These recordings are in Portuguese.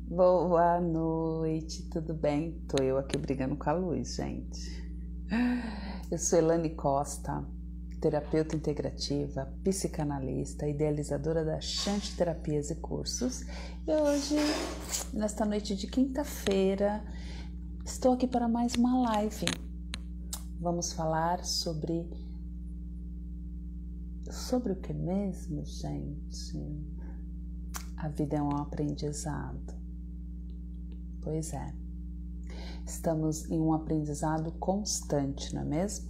Boa noite, tudo bem? Tô eu aqui brigando com a luz, gente. Eu sou Elane Costa, terapeuta integrativa, psicanalista, idealizadora da Chante Terapias e Cursos. E hoje, nesta noite de quinta-feira, estou aqui para mais uma live. Vamos falar sobre o que mesmo, gente? A vida é um aprendizado. Pois é, estamos em um aprendizado constante, não é mesmo?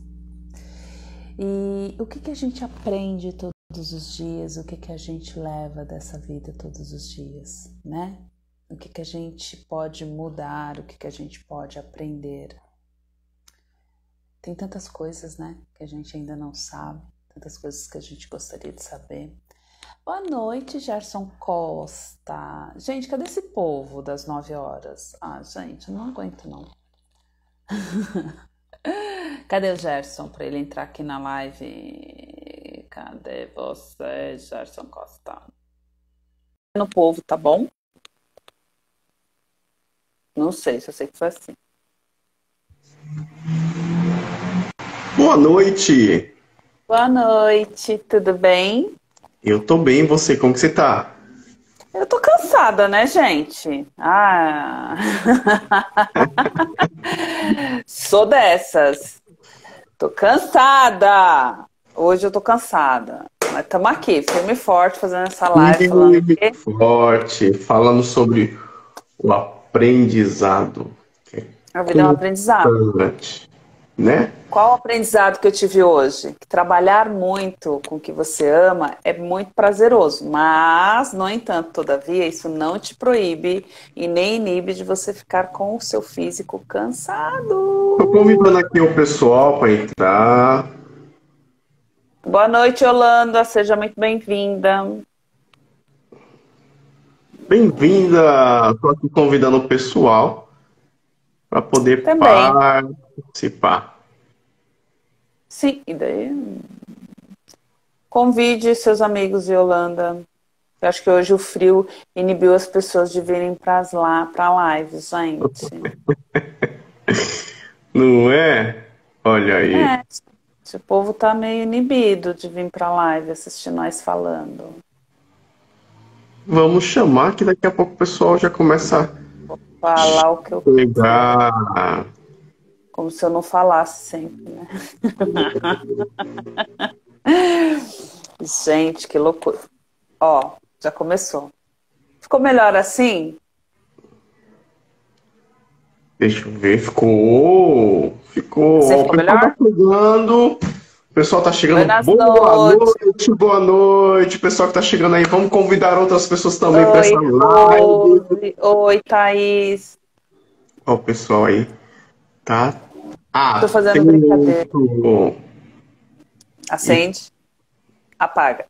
E o que a gente aprende todos os dias, o que a gente leva dessa vida todos os dias, né? O que a gente pode mudar, o que a gente pode aprender. Tem tantas coisas, né, que a gente ainda não sabe, tantas coisas que a gente gostaria de saber. Boa noite, Gerson Costa. Gente, cadê esse povo das 9 horas? Ah, gente, eu não aguento não. Cadê o Gerson para ele entrar aqui na live? Cadê você, Gerson Costa? No povo, tá bom? Não sei, só sei que foi assim. Boa noite. Boa noite, tudo bem? Eu tô bem, e você? Como que você tá? Eu tô cansada, né, gente? Ah, sou dessas. Tô cansada. Hoje eu tô cansada. Mas estamos aqui, firme e forte, fazendo essa live, falando Firme que e forte, falando sobre o aprendizado, que é a vida é um aprendizado. constante, né? Qual o aprendizado que eu tive hoje? Que trabalhar muito com o que você ama é muito prazeroso, mas, no entanto, todavia, isso não te proíbe e nem inibe de você ficar com o seu físico Tô cansado. convidando aqui o pessoal para entrar. Boa noite, Holanda, seja muito bem-vinda. Bem-vinda! Tô aqui convidando o pessoal para poder Também. participar. Sim, e daí? Convide seus amigos de Holanda. Eu acho que hoje o frio inibiu as pessoas de virem para lives, gente. Não é? Olha aí. É, o povo tá meio inibido de vir para live assistir nós falando. Vamos chamar que daqui a pouco o pessoal já começa a Falar o que eu quiser, chegar. como se eu não falasse sempre, né? Gente, que loucura. Ó, já começou. Ficou melhor assim? Deixa eu ver, ficou. Ficou. Você Ó, o ficou pessoal tá melhor? chegando. O pessoal tá chegando. Buenas Boa noites. noite, boa noite. Pessoal que tá chegando aí, vamos convidar outras pessoas também para essa Oi, live. Rose. Oi, Thaís. Ó, o pessoal aí tá Tô fazendo brincadeira. atento. E Acende, apaga.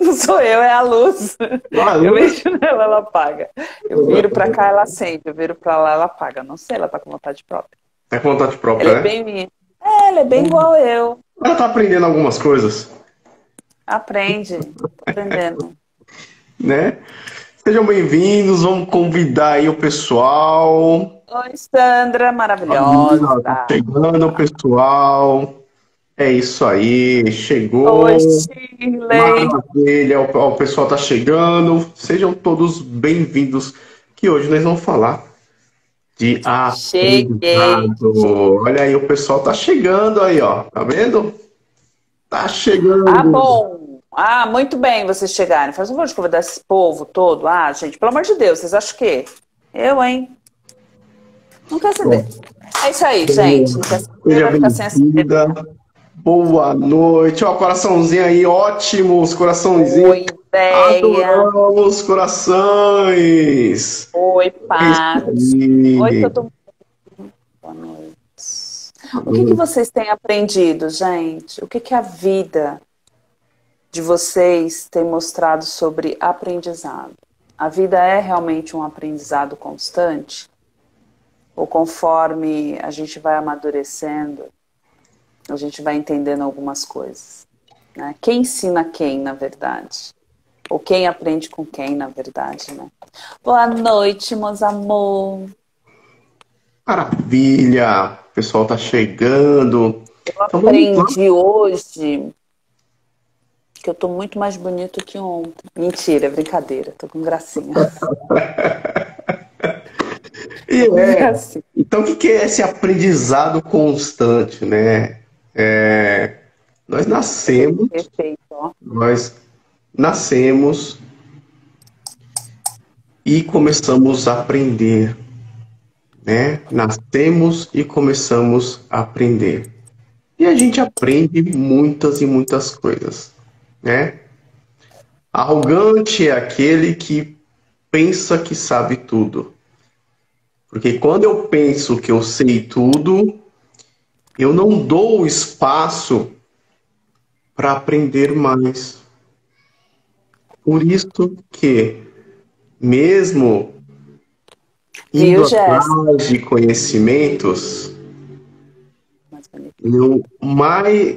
Não sou eu, é a luz. a Eu luz mexo nela, ela apaga. Eu viro pra cá, ela acende. Eu viro pra lá, ela apaga. Não sei, ela tá com vontade própria. é com vontade Ela própria, é né? bem minha. É, ela é bem igual eu. Ela tá aprendendo algumas coisas, Aprende. Tô aprendendo. né? Sejam bem-vindos, vamos convidar aí o pessoal. Oi, Sandra, maravilhosa. Tá chegando, pessoal. É isso aí, Oi, chegou. Shirley. Maravilha, o pessoal tá chegando. Sejam todos bem-vindos. Que hoje nós vamos falar de Cheguei. aprendizado. Olha aí, o pessoal tá chegando aí, ó. Tá vendo? Tá Ah, chegando. bom. Ah, muito bem vocês chegarem. Faz um favor de convidar esse povo todo. Ah, gente, pelo amor de Deus, vocês acham o quê? Eu, hein? Não quer saber. É isso aí, gente. Não quer saber, Seja vai ficar sem assistir. bem-vinda. Boa noite. Ó, coraçãozinho aí, ótimos. Coraçãozinho. Oi, ideia. Adoramos corações. Oi, É isso paz. Oi, aí. todo mundo. Boa noite. O que vocês têm aprendido, gente? O que a vida de vocês tem mostrado sobre aprendizado? A vida é realmente um aprendizado constante? Ou conforme a gente vai amadurecendo, a gente vai entendendo algumas coisas, né? Quem ensina quem, na verdade? Ou quem aprende com quem, na verdade, né? Boa noite, meus amor. Maravilha! O pessoal tá chegando. Eu Então vamos lá. aprendi hoje que eu tô muito mais bonito que ontem. Mentira, é brincadeira, tô com gracinha. E Com gracinha. então, o que que é esse aprendizado constante, né? Nós nascemos, Perfeito, ó. nós nascemos e começamos a aprender, né? Nascemos e começamos a aprender. E a gente aprende muitas e muitas coisas, né? Arrogante é aquele que pensa que sabe tudo. Porque quando eu penso que eu sei tudo, eu não dou espaço para aprender mais. Por isso que, mesmo indo Viu, Jéssica? atrás de conhecimentos, Mais bonito.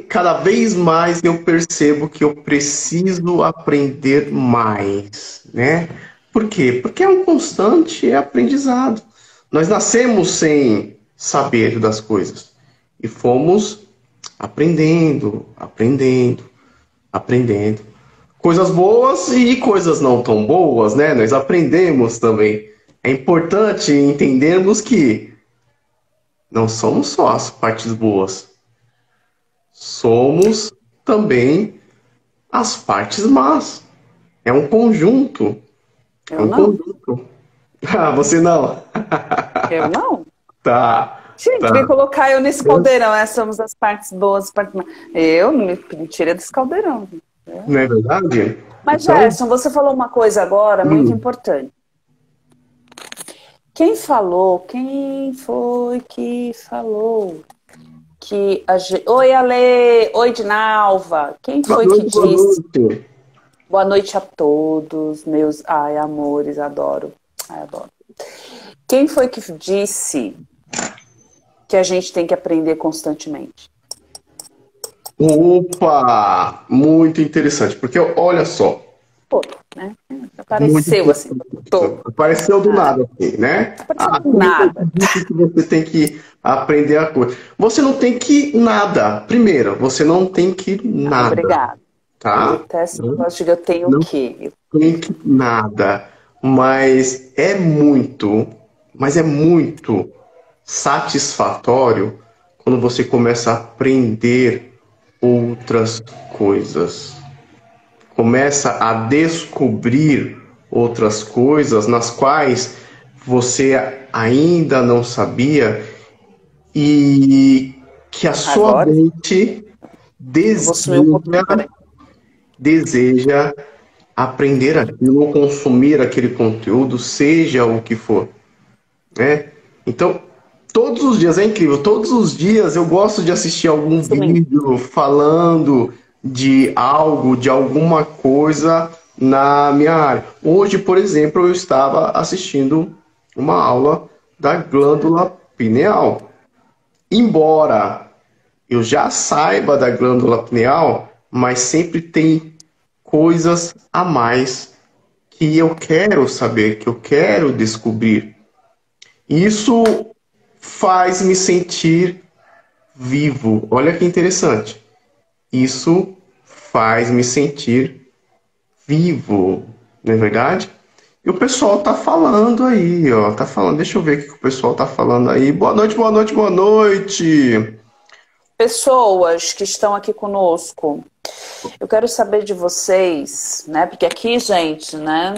cada vez mais eu percebo que eu preciso aprender mais, né? Por quê? Porque é um constante aprendizado. Nós nascemos sem saber das coisas e fomos aprendendo, aprendendo, aprendendo. Coisas boas e coisas não tão boas, né? Nós aprendemos também. É importante entendermos que não somos só as partes boas, somos também as partes más. É um conjunto. É Eu um não. conjunto. Ah, você não. Eu não. Tá, Gente, vem tá. colocar eu nesse caldeirão. Somos as partes boas, as partes más. Eu não me tirei desse caldeirão. Não é verdade? Mas, Então, Gerson, você falou uma coisa agora muito hum, importante. Quem foi que falou que Oi, Ale! Oi, Dinalva! Quem boa foi que noite, boa disse noite. boa noite a todos, meus amores, adoro. Ai, adoro. Quem foi que disse que a gente tem que aprender constantemente? Opa! Muito interessante, porque olha só, Pô, né? muito Apareceu assim, interessante. tô. Apareceu do Ah, nada aqui, né? apareceu Ah, do quem foi que nada. disse que você tem que aprender a coisa? Você não tem que nada. Primeiro, você não tem que Ah, nada, obrigada. Eu tá? detesto o Não, negócio de eu tenho o não quê? tem que nada. Mas é muito satisfatório quando você começa a aprender outras coisas. Começa a descobrir outras coisas nas quais você ainda não sabia e que a sua Agora, mente eu vou sumir um pouquinho, peraí. deseja aprender aquilo ou consumir aquele conteúdo, seja o que for, né? Então, todos os dias é incrível. Todos os dias eu gosto de assistir algum Sumindo. vídeo falando de algo, de alguma coisa na minha área. Hoje, por exemplo, eu estava assistindo uma aula da glândula pineal. Embora eu já saiba da glândula pineal, mas sempre tem coisas a mais que eu quero saber, que eu quero descobrir. Isso faz me sentir vivo. Olha que interessante. Isso faz me sentir vivo, não é verdade? E o pessoal tá falando aí, ó. Tá falando, deixa eu ver o que o pessoal tá falando aí. Boa noite, boa noite, boa noite. Pessoas que estão aqui conosco, eu quero saber de vocês, né? Porque aqui, gente, né,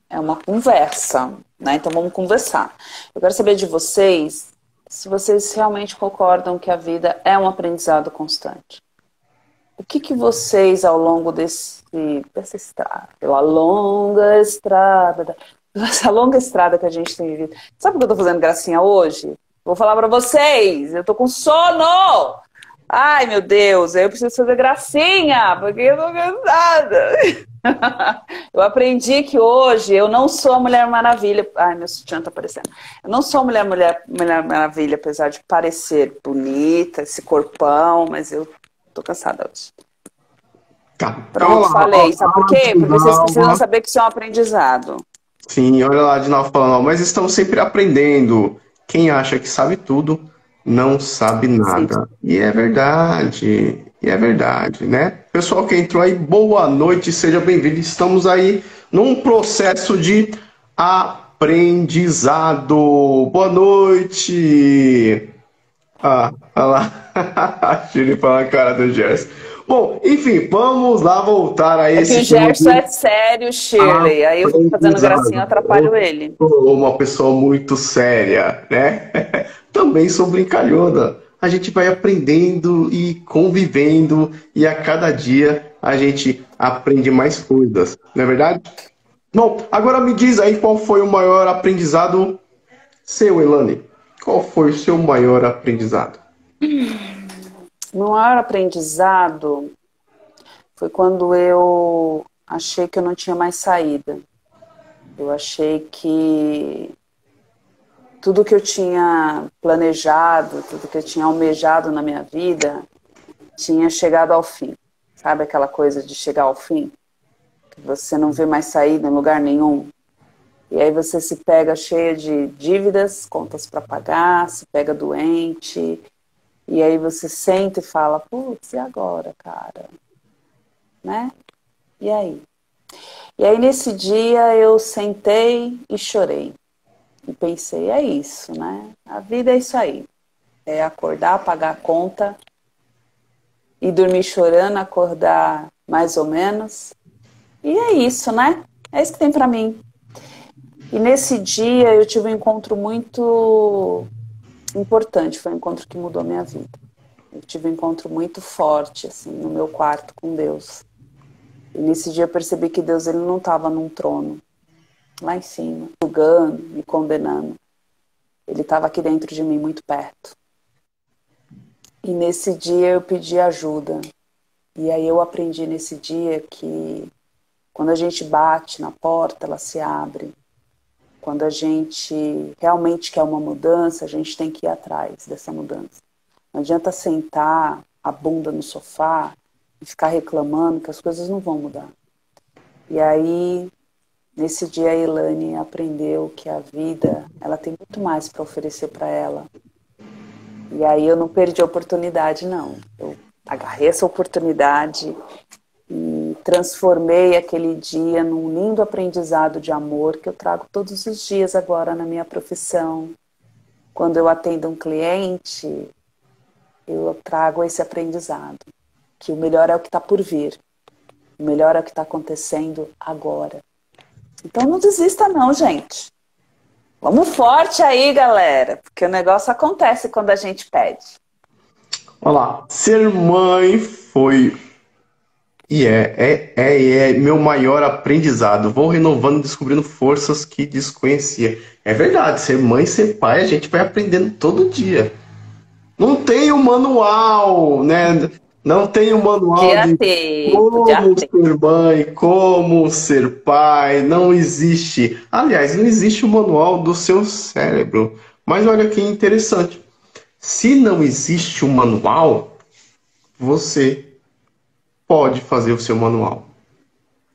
é uma conversa, né? Então vamos conversar. Eu quero saber de vocês se vocês realmente concordam que a vida é um aprendizado constante. O que vocês, ao longo dessa estrada, pela longa estrada, essa longa estrada que a gente tem vivido, sabe por que eu tô fazendo gracinha hoje? Vou falar pra vocês, eu tô com sono! Ai, meu Deus, eu preciso fazer gracinha, porque eu tô cansada. Eu aprendi que hoje eu não sou a Mulher Maravilha. Ai, meu sutiã tá aparecendo. Eu não sou a Mulher Maravilha, apesar de parecer bonita, esse corpão, mas eu tô cansada hoje. Tá. Então, Pronto, olha lá, ó, falei. Sabe por a quê? Porque vocês precisam Dinalva. saber que isso é um aprendizado. Sim, olha lá, a Dinalva falando, ó, mas estamos sempre aprendendo. Quem acha que sabe tudo, não sabe Sim. nada. E é verdade, né? Pessoal que entrou aí, boa noite, seja bem-vindo. Estamos aí num processo de aprendizado. Boa noite. Ah, olha lá. A Shirley falando a cara do Gerson. Bom, enfim, vamos lá voltar a É que esse o tema Gerson de é sério, Shirley. Aí eu fico fazendo gracinha, eu aprendizado. atrapalho Eu ele. sou uma pessoa muito séria, né? Também sou brincalhona. A gente vai aprendendo e convivendo, e a cada dia a gente aprende mais coisas, não é verdade? Bom, agora me diz aí qual foi o maior aprendizado seu, Elane. Qual foi o seu maior aprendizado? O maior aprendizado foi quando eu achei que eu não tinha mais saída. Eu achei que tudo que eu tinha planejado, tudo que eu tinha almejado na minha vida, tinha chegado ao fim. Sabe aquela coisa de chegar ao fim? Que você não vê mais saída em lugar nenhum. E aí você se pega cheia de dívidas, contas para pagar, se pega doente. E aí você senta e fala, putz, e agora, cara? Né? E aí? E aí nesse dia eu sentei e chorei. E pensei, é isso, né? A vida é isso aí. É acordar, pagar a conta e dormir chorando, acordar mais ou menos. E é isso, né? É isso que tem pra mim. E nesse dia eu tive um encontro muito importante, foi um encontro que mudou a minha vida. Eu tive um encontro muito forte, assim, no meu quarto com Deus. E nesse dia eu percebi que Deus ele não estava num trono, lá em cima, julgando, me condenando. Ele estava aqui dentro de mim, muito perto. E nesse dia eu pedi ajuda. E aí eu aprendi nesse dia que quando a gente bate na porta, ela se abre. Quando a gente realmente quer uma mudança, a gente tem que ir atrás dessa mudança. Não adianta sentar a bunda no sofá e ficar reclamando que as coisas não vão mudar. E aí, nesse dia, a Elane aprendeu que a vida ela tem muito mais para oferecer para ela. E aí eu não perdi a oportunidade, não. Eu agarrei essa oportunidade e transformei aquele dia num lindo aprendizado de amor que eu trago todos os dias agora na minha profissão. Quando eu atendo um cliente, eu trago esse aprendizado, que o melhor é o que está por vir, o melhor é o que está acontecendo agora. Então não desista não, gente. Vamos forte aí, galera, porque o negócio acontece quando a gente pede. Olha lá, ser mãe foi e é meu maior aprendizado. Vou renovando e descobrindo forças que desconhecia. É verdade, ser mãe e ser pai, a gente vai aprendendo todo dia. Não tem um manual, né? Não tem um manual Podia de ter, podia como ter. ser mãe, como ser pai. Não existe. Aliás, não existe o manual do seu cérebro. Mas olha que interessante. Se não existe um manual, você pode fazer o seu manual.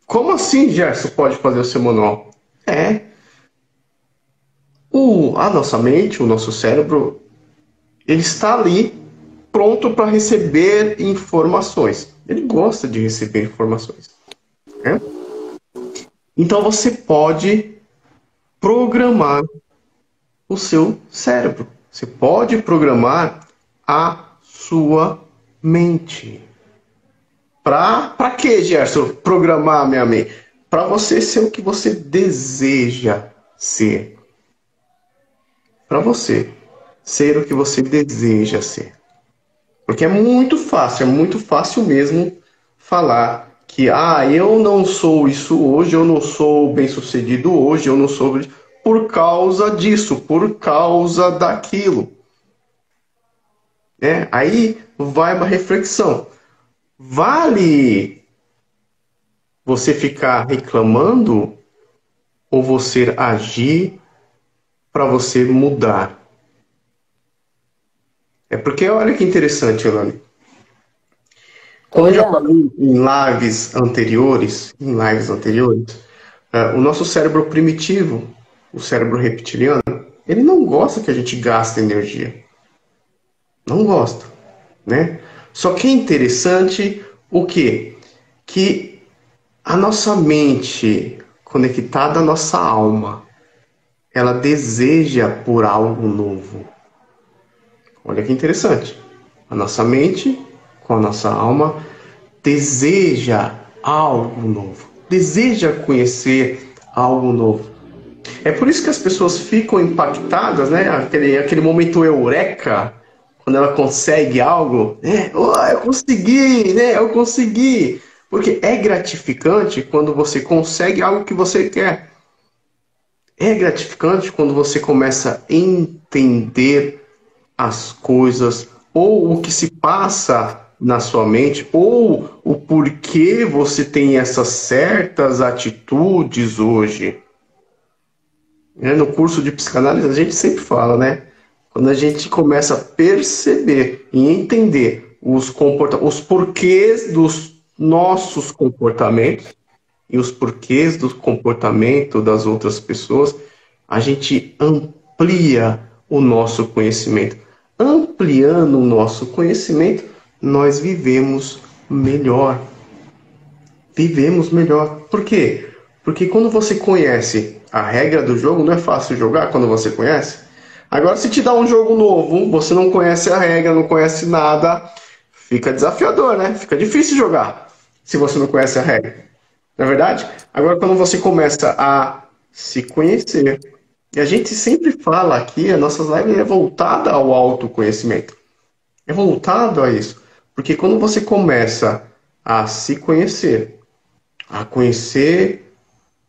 Como assim, Gerson, pode fazer o seu manual? A nossa mente, o nosso cérebro, ele está ali pronto para receber informações. Ele gosta de receber informações, né? Então você pode programar o seu cérebro. Você pode programar a sua mente. Para quê, Gerson? Programar a minha mente? Para você ser o que você deseja ser. Para você ser o que você deseja ser. Porque é muito fácil mesmo falar que eu não sou isso hoje, eu não sou bem-sucedido hoje, eu não sou por causa disso, por causa daquilo. Né? Aí vai uma reflexão. Vale você ficar reclamando ou você agir para você mudar? É porque olha que interessante, Elane. Tô Como eu já olhando. falei em lives anteriores, o nosso cérebro primitivo, o cérebro reptiliano, ele não gosta que a gente gaste energia. Não gosta, né? Só que é interessante o quê? Que a nossa mente conectada à nossa alma, ela deseja por algo novo. Olha que interessante. A nossa mente com a nossa alma deseja algo novo. Deseja conhecer algo novo. É por isso que as pessoas ficam impactadas, né? Aquele momento eureka, quando ela consegue algo, né? Oh, eu consegui, né? Eu consegui. Porque é gratificante quando você consegue algo que você quer. É gratificante quando você começa a entender as coisas, ou o que se passa na sua mente, ou o porquê você tem essas certas atitudes hoje. No curso de psicanálise a gente sempre fala, né? Quando a gente começa a perceber e entender os porquês dos nossos comportamentos e os porquês do comportamento das outras pessoas, a gente amplia o nosso conhecimento. Ampliando o nosso conhecimento, nós vivemos melhor. Vivemos melhor. Por quê? Porque quando você conhece a regra do jogo, não é fácil jogar quando você conhece. Agora, se te dá um jogo novo, você não conhece a regra, não conhece nada, fica desafiador, né? Fica difícil jogar se você não conhece a regra. Não é verdade? Agora, quando você começa a se conhecer, e a gente sempre fala aqui, a nossas lives é voltada ao autoconhecimento. É voltado a isso. Porque quando você começa a se conhecer, a conhecer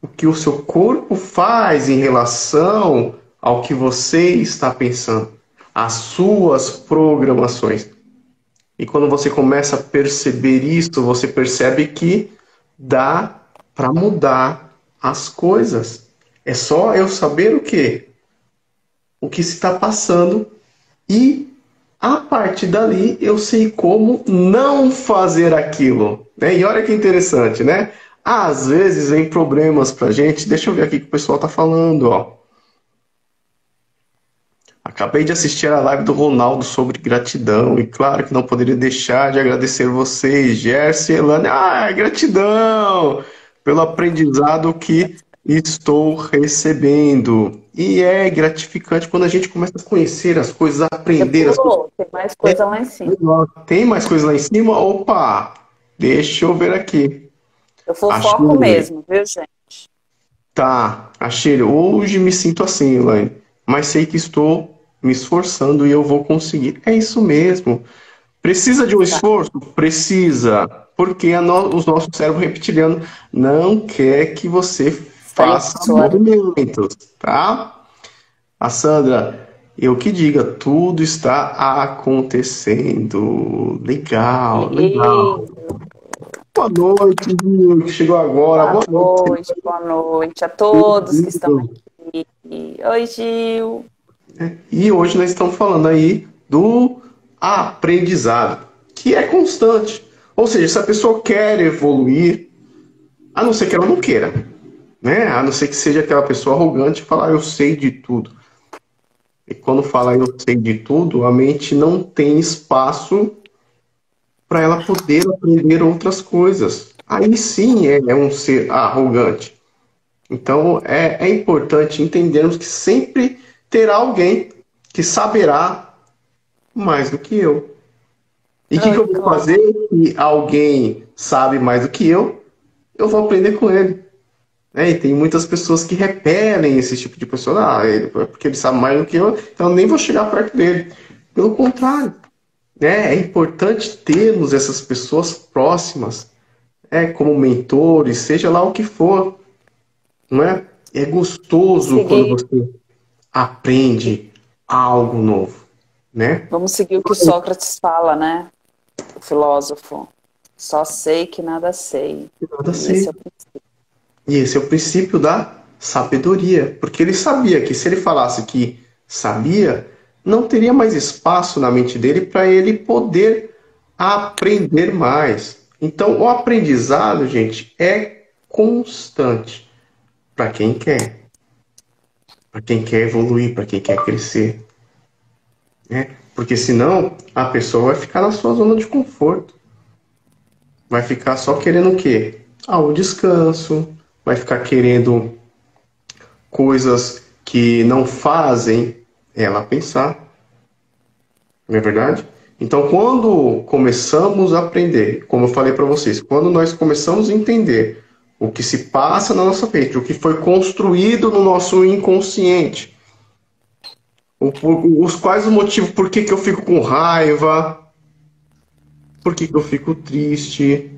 o que o seu corpo faz em relação ao que você está pensando, as suas programações. E quando você começa a perceber isso, você percebe que dá para mudar as coisas. É só eu saber o quê? O que se está passando e a partir dali eu sei como não fazer aquilo, né? E olha que interessante, né? Às vezes vem problemas pra gente. Deixa eu ver aqui o que o pessoal tá falando, ó. Acabei de assistir a live do Ronaldo sobre gratidão e claro que não poderia deixar de agradecer vocês, Gerson e Elane. Ah, gratidão pelo aprendizado que estou recebendo. E é gratificante quando a gente começa a conhecer as coisas, a Você aprender as coisas. pulou, tem mais coisa lá em cima. Tem mais coisa lá em cima? Opa! Deixa eu ver aqui. Eu fofoco Achei. mesmo, viu, gente? Tá, achei. Hoje me sinto assim, Elaine. Mas sei que estou me esforçando e eu vou conseguir. É isso mesmo. Precisa de um Tá. esforço? Precisa. Porque o nosso cérebro reptiliano não quer que você Está em faça sua. movimentos, tá? A Sandra, eu que diga, tudo está acontecendo. Legal, legal. E Boa noite, Gil, que chegou agora. Boa noite. boa noite a todos que estão aqui. Oi, Gil. E hoje nós estamos falando aí do aprendizado, que é constante. Ou seja, se a pessoa quer evoluir, a não ser que ela não queira, né? A não ser que seja aquela pessoa arrogante e falar eu sei de tudo. E quando fala eu sei de tudo, a mente não tem espaço para ela poder aprender outras coisas. Aí sim é um ser arrogante. Então é importante entendermos que sempre terá alguém que saberá mais do que eu. E o que Oi, eu vou Cláudia. fazer se alguém sabe mais do que eu vou aprender com ele. Né? E tem muitas pessoas que repelem esse tipo de pessoa. Porque ele sabe mais do que eu, então eu nem vou chegar perto dele. Pelo contrário, né? É importante termos essas pessoas próximas, como mentores, seja lá o que for. Não é? É gostoso quando Seguir. você aprende algo novo, né? Vamos seguir o que Sócrates fala, né? O filósofo. Só sei que nada sei. Nada E esse é sei. o princípio. E esse é o princípio da sabedoria, porque ele sabia que se ele falasse que sabia, não teria mais espaço na mente dele para ele poder aprender mais. Então, o aprendizado, gente, é constante para quem quer. Para quem quer evoluir, para quem quer crescer. Né? Porque senão a pessoa vai ficar na sua zona de conforto. Vai ficar só querendo o quê? O descanso, vai ficar querendo coisas que não fazem ela pensar. Não é verdade? Então, quando começamos a aprender, como eu falei para vocês, quando nós começamos a entender o que se passa na nossa mente, o que foi construído no nosso inconsciente, os quais os motivos, por que que eu fico com raiva, por que que eu fico triste.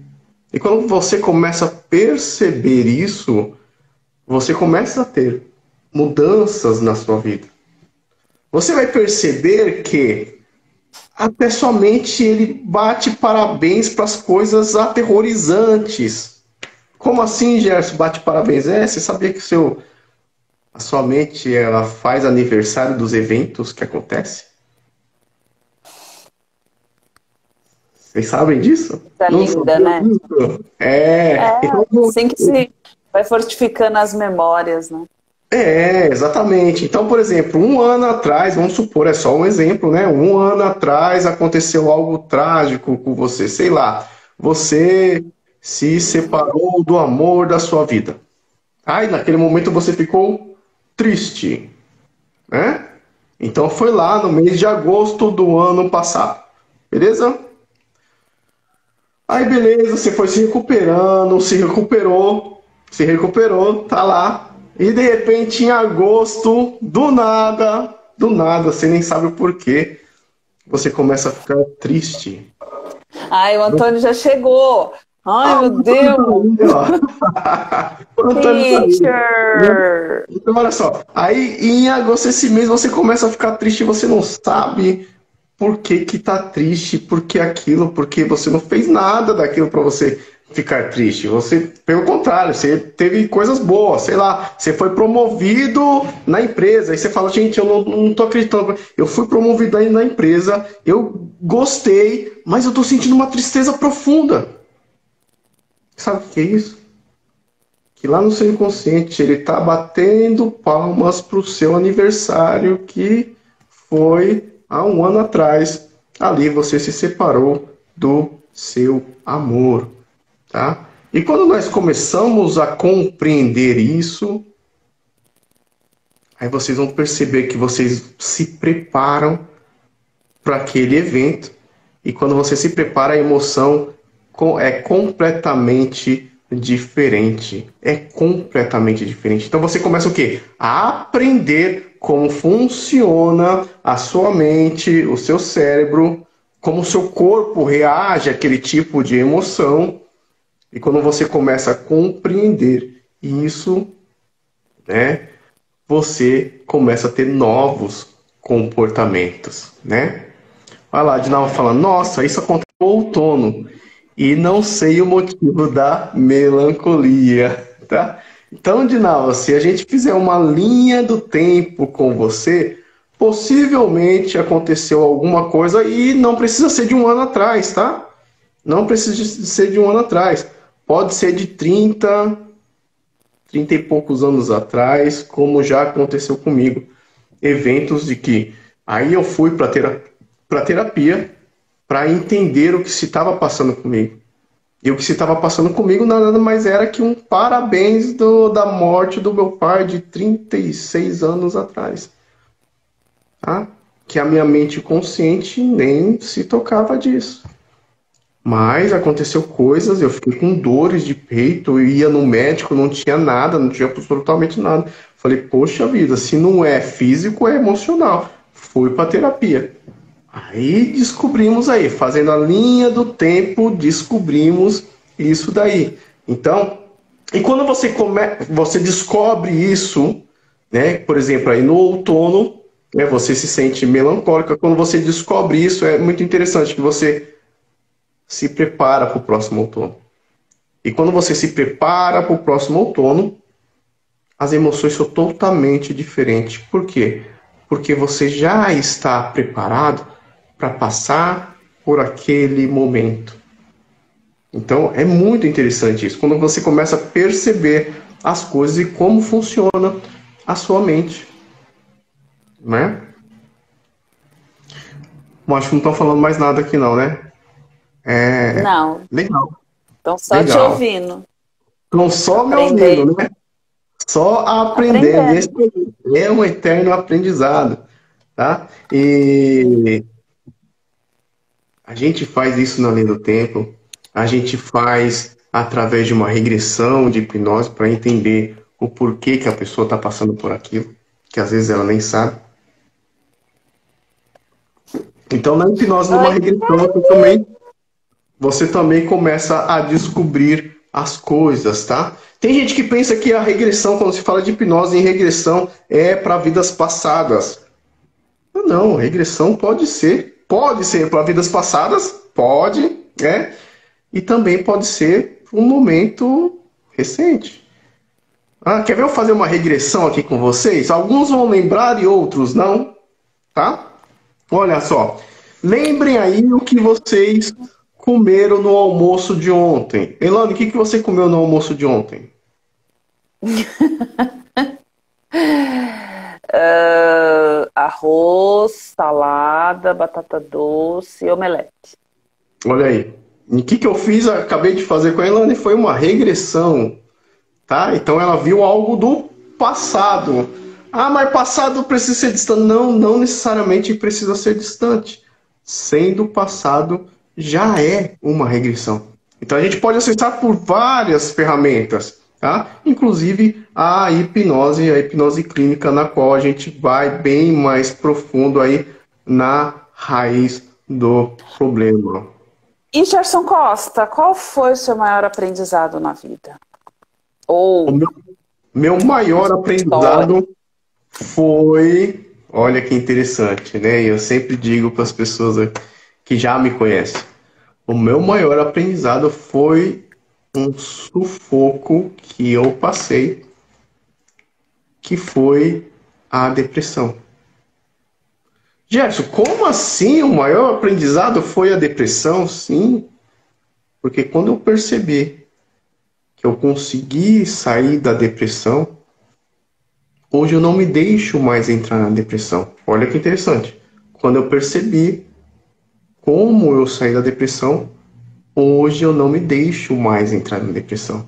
E quando você começa a perceber isso, você começa a ter mudanças na sua vida. Você vai perceber que até somente ele bate parabéns para as coisas aterrorizantes. Como assim, Gerson, bate parabéns? Você sabia que a sua mente ela faz aniversário dos eventos que acontecem? Vocês sabem disso? Tá Não linda, sabia né? disso? É, Então, assim que se vai fortificando as memórias, né? exatamente. Então, por exemplo, um ano atrás, vamos supor, é só um exemplo, né? Um ano atrás aconteceu algo trágico com você, sei lá, você se separou do amor da sua vida. Aí, naquele momento você ficou triste, né? Então foi lá no mês de agosto do ano passado, beleza? Aí beleza, você foi se recuperando, se recuperou, tá lá. E de repente em agosto, do nada, você nem sabe o porquê, você começa a ficar triste. Ai, o Antônio já chegou. Ai, Ah, meu o Antônio tá Deus. aí, ó. O Antônio tá aí, né? Teacher. Então, olha só. Aí, em agosto, esse mês, você começa a ficar triste e você não sabe por que que tá triste, por que aquilo, porque você não fez nada daquilo para você ficar triste. Você, pelo contrário, você teve coisas boas, sei lá, você foi promovido na empresa. Aí você fala, gente, eu não tô acreditando. Eu fui promovido aí na empresa, eu gostei, mas eu tô sentindo uma tristeza profunda. Sabe o que é isso? Que lá no seu inconsciente ele está batendo palmas para o seu aniversário que foi há um ano atrás. Ali você se separou do seu amor, tá? E quando nós começamos a compreender isso, aí vocês vão perceber que vocês se preparam para aquele evento. E quando você se prepara, a emoção é completamente diferente. É completamente diferente. Então você começa o quê? A aprender como funciona a sua mente, o seu cérebro, como o seu corpo reage àquele tipo de emoção. E quando você começa a compreender isso, né, você começa a ter novos comportamentos, né? Olha lá, de novo falando, nossa, isso aconteceu no outono e não sei o motivo da melancolia, tá? Então, Dinal, se a gente fizer uma linha do tempo com você, possivelmente aconteceu alguma coisa e não precisa ser de um ano atrás, tá? Não precisa ser de um ano atrás. Pode ser de 30 e poucos anos atrás, como já aconteceu comigo. Eventos de que aí eu fui para terapia para entender o que se estava passando comigo. E o que se estava passando comigo nada mais era que um parabéns da morte do meu pai de 36 anos atrás. Tá? Que a minha mente consciente nem se tocava disso. Mas aconteceu coisas, eu fiquei com dores de peito, eu ia no médico, não tinha nada, não tinha absolutamente nada. Falei, poxa vida, se não é físico, é emocional. Fui para terapia. Aí descobrimos aí, fazendo a linha do tempo, descobrimos isso daí. Então, e quando você descobre isso, né? Por exemplo, aí no outono, né, você se sente melancólica. Quando você descobre isso, é muito interessante que você se prepara para o próximo outono. E quando você se prepara para o próximo outono, as emoções são totalmente diferentes. Por quê? Porque você já está preparado para passar por aquele momento. Então, é muito interessante isso, quando você começa a perceber as coisas e como funciona a sua mente, né? Bom, acho que não estão falando mais nada aqui não, né? É, Não, legal, estão só te legal. ouvindo, Estão só me ouvindo, aprendendo, né? Só aprendendo. Esse aprendendo. é um eterno aprendizado, tá? E a gente faz isso na linha do tempo, a gente faz através de uma regressão de hipnose para entender o porquê que a pessoa está passando por aquilo, que às vezes ela nem sabe. Então, na hipnose, numa Oi, regressão, você também começa a descobrir as coisas, tá? Tem gente que pensa que a regressão, quando se fala de hipnose em regressão, é para vidas passadas. Não, regressão pode ser para vidas passadas, pode, né? E também pode ser um momento recente. Ah, quer ver eu fazer uma regressão aqui com vocês? Alguns vão lembrar e outros não, tá? Olha só. Lembrem aí o que vocês comeram no almoço de ontem. Elane, o que você comeu no almoço de ontem? arroz, salada, batata doce e omelete. Olha aí. E o que eu fiz, acabei de fazer com a Elane, foi uma regressão, tá? Então ela viu algo do passado. Ah, mas passado precisa ser distante. Não, não necessariamente precisa ser distante. Sendo passado já é uma regressão. Então a gente pode acessar por várias ferramentas, tá? Inclusive a hipnose clínica, na qual a gente vai bem mais profundo aí na raiz do problema. E Gerson Costa, qual foi o seu maior aprendizado na vida? O Ou meu maior história? aprendizado foi, olha que interessante, né? Eu sempre digo para as pessoas que já me conhecem, o meu maior aprendizado foi um sufoco que eu passei, que foi a depressão. Gerson, como assim o maior aprendizado foi a depressão? Sim, porque quando eu percebi que eu consegui sair da depressão, hoje eu não me deixo mais entrar na depressão. Olha que interessante. Quando eu percebi como eu saí da depressão, hoje eu não me deixo mais entrar na depressão.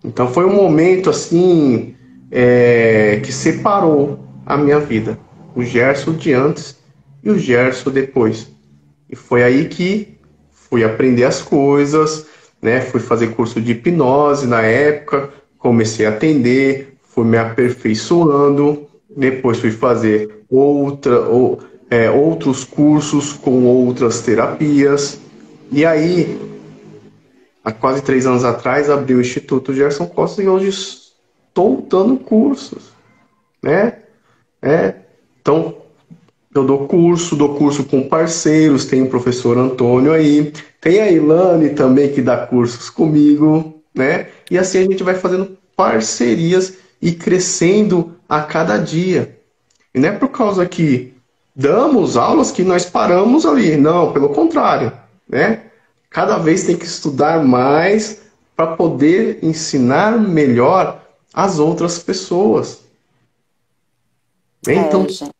Então foi um momento assim que separou a minha vida. O Gerson de antes e o Gerson depois. E foi aí que fui aprender as coisas, né? Fui fazer curso de hipnose na época, comecei a atender, fui me aperfeiçoando, depois fui fazer outros cursos com outras terapias. E aí, há quase 3 anos atrás, abri o Instituto Gerson Costa e hoje estou dando cursos, né? Então, eu dou curso com parceiros, tem o professor Antônio aí, tem a Ilane também que dá cursos comigo, né? E assim a gente vai fazendo parcerias e crescendo a cada dia. E não é por causa que damos aulas que nós paramos ali, não, pelo contrário, né? Cada vez tem que estudar mais para poder ensinar melhor as outras pessoas. Então, Gente,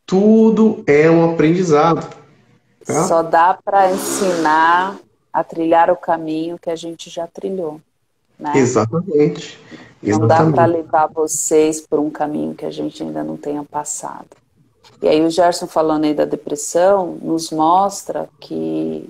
tudo é um aprendizado, tá? só dá para ensinar a trilhar o caminho que a gente já trilhou, né? Exatamente. Não dá para Exatamente. levar vocês por um caminho que a gente ainda não tenha passado. E aí o Gerson falando aí da depressão nos mostra que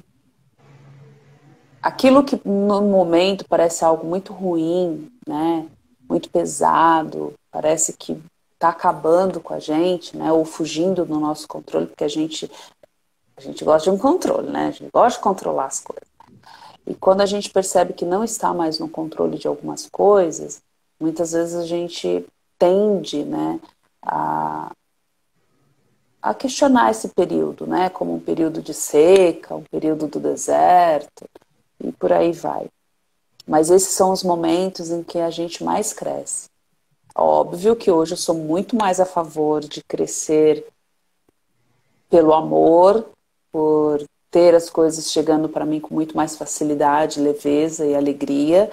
aquilo que no momento parece algo muito ruim, né? Muito pesado, parece que está acabando com a gente, né? Ou fugindo do nosso controle, porque a gente gosta de um controle, né? A gente gosta de controlar as coisas. E quando a gente percebe que não está mais no controle de algumas coisas, muitas vezes a gente tende, né, a questionar esse período, né, como um período de seca, um período do deserto, e por aí vai. Mas esses são os momentos em que a gente mais cresce. Óbvio que hoje eu sou muito mais a favor de crescer pelo amor, por ter as coisas chegando para mim com muito mais facilidade, leveza e alegria.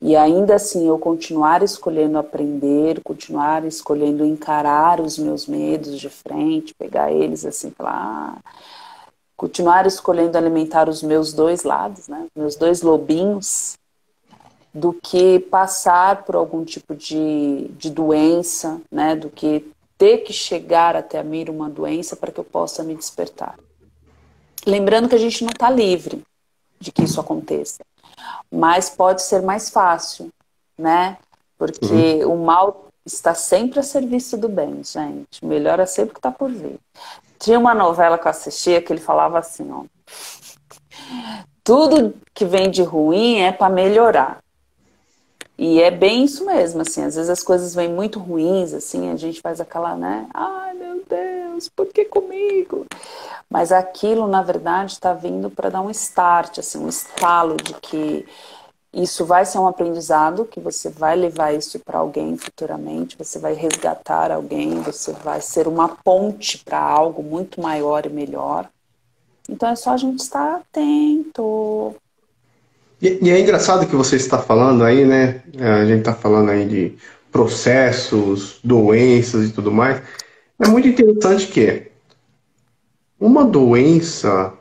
E ainda assim eu continuar escolhendo aprender, continuar escolhendo encarar os meus medos de frente, pegar eles assim, falar, continuar escolhendo alimentar os meus dois lados, né? Meus dois lobinhos, do que passar por algum tipo de doença, né? Do que ter que chegar até a mim uma doença para que eu possa me despertar. Lembrando que a gente não está livre de que isso aconteça. Mas pode ser mais fácil, né? Porque o mal está sempre a serviço do bem, gente. Melhor é sempre o que está por vir. Tinha uma novela que eu assistia que ele falava assim, ó. Tudo que vem de ruim é para melhorar. E é bem isso mesmo, assim. Às vezes as coisas vêm muito ruins, assim, a gente faz aquela, né? Ai, meu Deus, por que comigo? Mas aquilo, na verdade, está vindo para dar um start, assim, um estalo de que isso vai ser um aprendizado, que você vai levar isso para alguém futuramente, você vai resgatar alguém, você vai ser uma ponte para algo muito maior e melhor. Então é só a gente estar atento. E é engraçado que você está falando aí, né? A gente está falando aí de processos, doenças e tudo mais. É muito interessante que uma doença,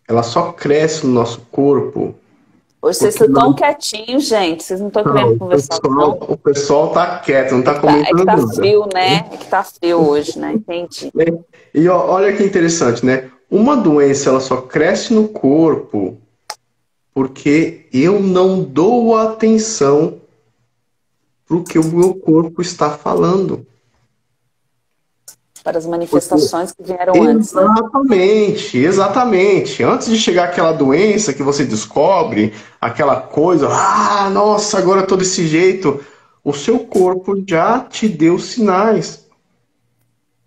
ela só cresce no nosso corpo Hoje vocês porque estão tão quietinhos, gente. Vocês não estão querendo conversar, não? o pessoal tá quieto, não tá É que comentando tá nada. frio, né? É que tá frio hoje, né? Entendi. E olha que interessante, né? Uma doença, ela só cresce no corpo porque eu não dou atenção pro que o meu corpo está falando. Para as Porque manifestações que vieram antes, né? exatamente, exatamente. Antes de chegar aquela doença que você descobre, aquela coisa, ah, nossa, agora eu tô desse jeito, o seu corpo já te deu sinais.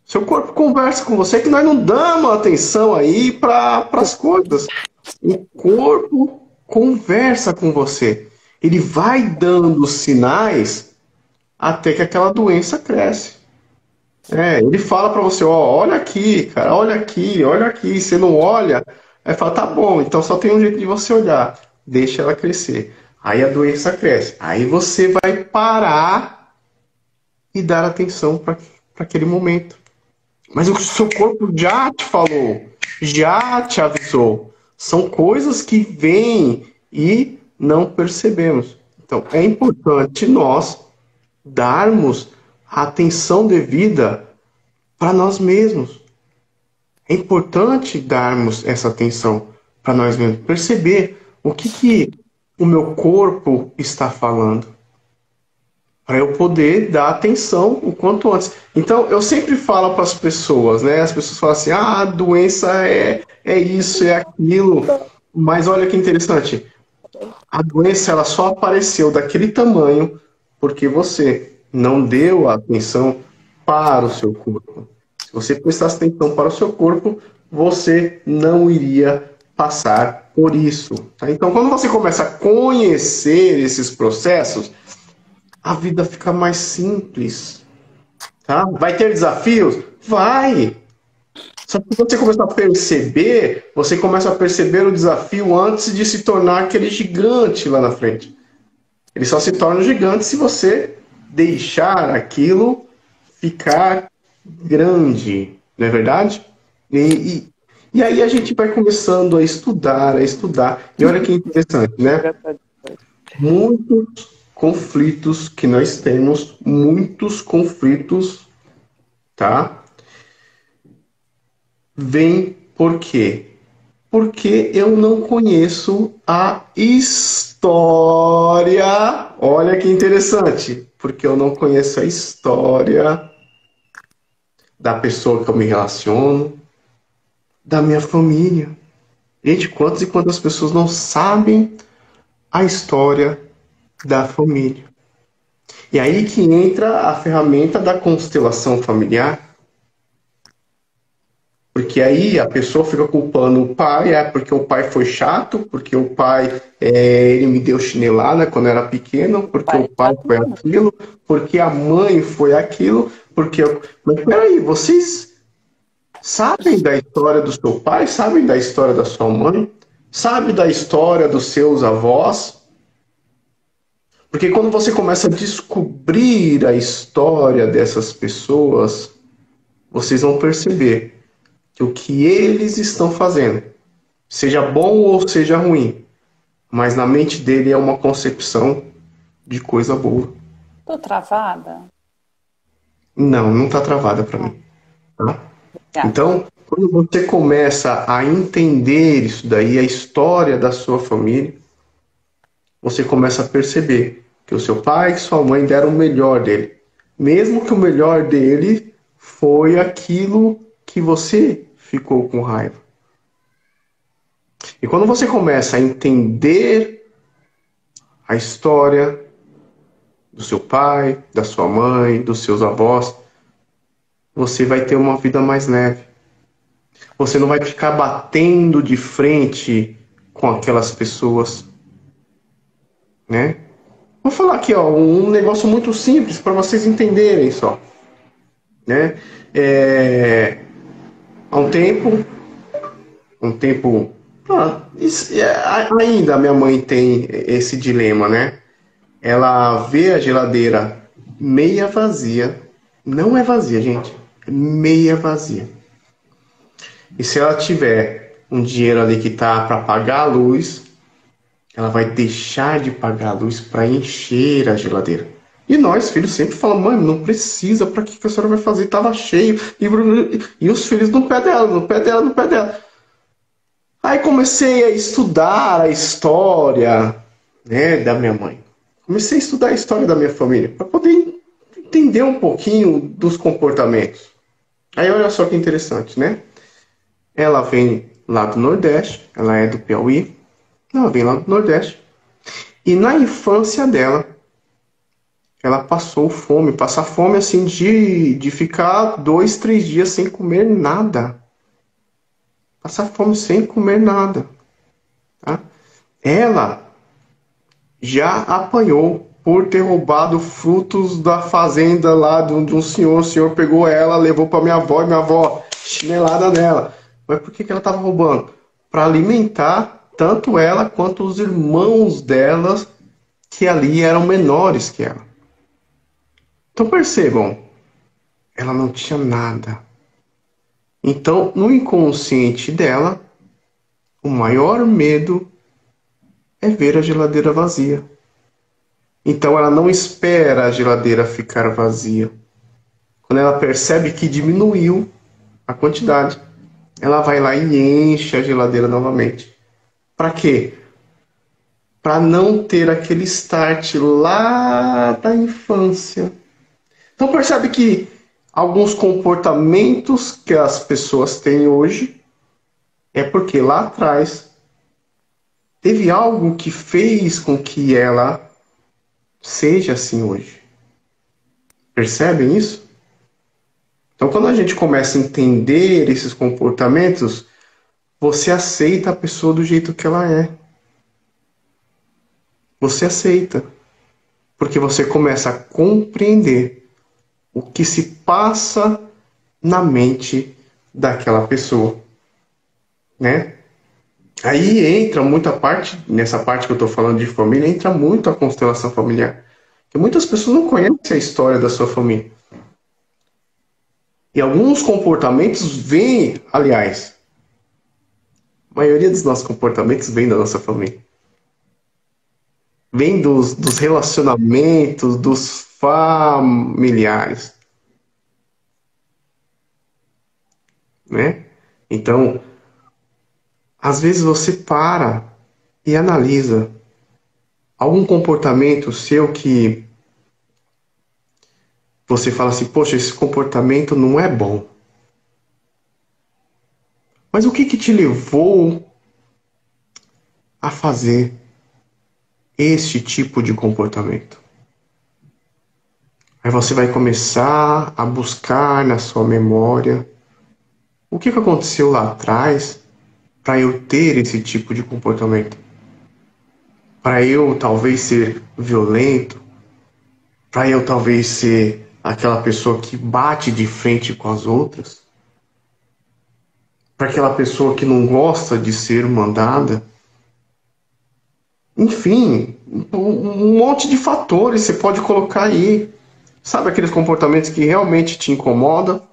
Seu corpo conversa com você que nós não damos atenção aí para as coisas. O corpo conversa com você. Ele vai dando sinais até que aquela doença cresce. Ele fala pra você, ó, olha aqui, cara, olha aqui. Você não olha, aí fala, tá bom, então só tem um jeito de você olhar, deixa ela crescer. Aí a doença cresce. Aí você vai parar e dar atenção para aquele momento. Mas o seu corpo já te falou, já te avisou. São coisas que vêm e não percebemos. Então é importante nós darmos a atenção devida para nós mesmos. É importante darmos essa atenção para nós mesmos, perceber o que o meu corpo está falando, para eu poder dar atenção o quanto antes. Então, eu sempre falo para as pessoas, né? As pessoas falam assim, ah, a doença é isso, é aquilo. Mas olha que interessante, a doença ela só apareceu daquele tamanho porque você não deu atenção para o seu corpo. Se você prestasse atenção para o seu corpo, você não iria passar por isso. Tá? Então, quando você começa a conhecer esses processos, a vida fica mais simples. Tá? Vai ter desafios? Vai! Só que quando você começa a perceber, você começa a perceber o desafio antes de se tornar aquele gigante lá na frente. Ele só se torna gigante se você deixar aquilo ficar grande, não é verdade? E aí a gente vai começando a estudar, a estudar. E olha que interessante, né? Muitos conflitos que nós temos, muitos conflitos, tá? Vem por quê? Porque eu não conheço a história. Olha que interessante. Porque eu não conheço a história da pessoa que eu me relaciono, da minha família. Gente, quantas e quantas pessoas não sabem a história da família? E aí que entra a ferramenta da constelação familiar. Porque aí a pessoa fica culpando o pai, porque o pai foi chato, porque o pai ele me deu chinelada quando eu era pequeno, porque o pai foi aquilo, porque a mãe foi aquilo, porque eu... Mas peraí, vocês sabem da história do seu pai, sabem da história da sua mãe, sabem da história dos seus avós. Porque quando você começa a descobrir a história dessas pessoas, vocês vão perceber que o que eles estão fazendo, seja bom ou seja ruim, mas na mente dele é uma concepção de coisa boa. Tô travada? Não, não está travada para mim. Tá? Tá. Então, quando você começa a entender isso daí, a história da sua família, você começa a perceber que o seu pai e sua mãe deram o melhor dele. Mesmo que o melhor dele foi aquilo que você ficou com raiva. E quando você começa a entender a história do seu pai, da sua mãe, dos seus avós, você vai ter uma vida mais leve. Você não vai ficar batendo de frente com aquelas pessoas, né? Vou falar aqui, ó, um negócio muito simples para vocês entenderem só, né? Há um tempo, ainda a minha mãe tem esse dilema, né? Ela vê a geladeira meia vazia, não é vazia, gente, é meia vazia. E se ela tiver um dinheiro ali que tá para pagar a luz, ela vai deixar de pagar a luz para encher a geladeira. E nós, filhos, sempre falamos, mãe, não precisa, para que a senhora vai fazer? Tava cheio. E os filhos no pé dela, no pé dela, no pé dela. Aí comecei a estudar a história, né, da minha mãe. Comecei a estudar a história da minha família, para poder entender um pouquinho dos comportamentos. Aí olha só que interessante, né? Ela vem lá do Nordeste, ela é do Piauí, ela vem lá do Nordeste. E na infância dela, ela passou fome, passar fome assim de ficar 2, 3 dias sem comer nada. Passar fome sem comer nada. Tá? Ela já apanhou por ter roubado frutos da fazenda lá de um senhor. O senhor pegou ela, levou para minha avó e minha avó chinelada nela. Mas por que ela estava roubando? Para alimentar tanto ela quanto os irmãos delas, que ali eram menores que ela. Então percebam, ela não tinha nada. Então, no inconsciente dela, o maior medo é ver a geladeira vazia. Então ela não espera a geladeira ficar vazia. Quando ela percebe que diminuiu a quantidade, ela vai lá e enche a geladeira novamente. Para quê? Para não ter aquele start lá da infância. Então percebe que alguns comportamentos que as pessoas têm hoje é porque lá atrás teve algo que fez com que ela seja assim hoje. Percebem isso? Então quando a gente começa a entender esses comportamentos, você aceita a pessoa do jeito que ela é. Você aceita. Porque você começa a compreender o que se passa na mente daquela pessoa, né? Aí entra muita parte, nessa parte que eu estou falando de família, entra muito a constelação familiar. Porque muitas pessoas não conhecem a história da sua família. E alguns comportamentos vêm, aliás, a maioria dos nossos comportamentos vem da nossa família. Vem dos relacionamentos, dos familiares. Né? Então, às vezes você para e analisa algum comportamento seu que você fala assim, poxa, esse comportamento não é bom. Mas o que te levou a fazer este tipo de comportamento? Aí você vai começar a buscar na sua memória o que aconteceu lá atrás para eu ter esse tipo de comportamento. Para eu talvez ser violento, para eu talvez ser aquela pessoa que bate de frente com as outras. para aquela pessoa que não gosta de ser mandada. Enfim, um monte de fatores você pode colocar aí. Sabe aqueles comportamentos que realmente te incomodam?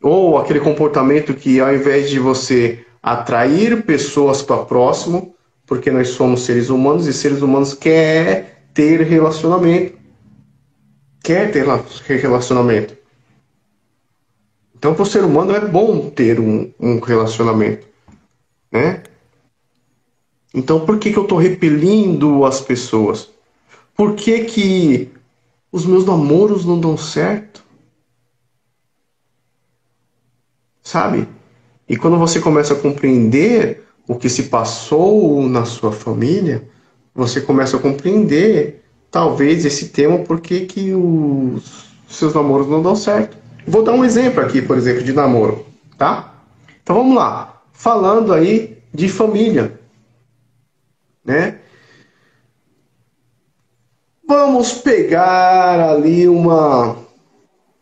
Ou aquele comportamento que, ao invés de você atrair pessoas para próximo, porque nós somos seres humanos e seres humanos quer ter relacionamento. Quer ter relacionamento. Então, para o ser humano é bom ter um relacionamento, né? Então, por que eu estou repelindo as pessoas? Por que os meus namoros não dão certo? Sabe? E quando você começa a compreender o que se passou na sua família, você começa a compreender, talvez, esse tema, por que os seus namoros não dão certo. Vou dar um exemplo aqui, por exemplo, de namoro, tá? Então vamos lá. Falando aí de família, né? Vamos pegar ali uma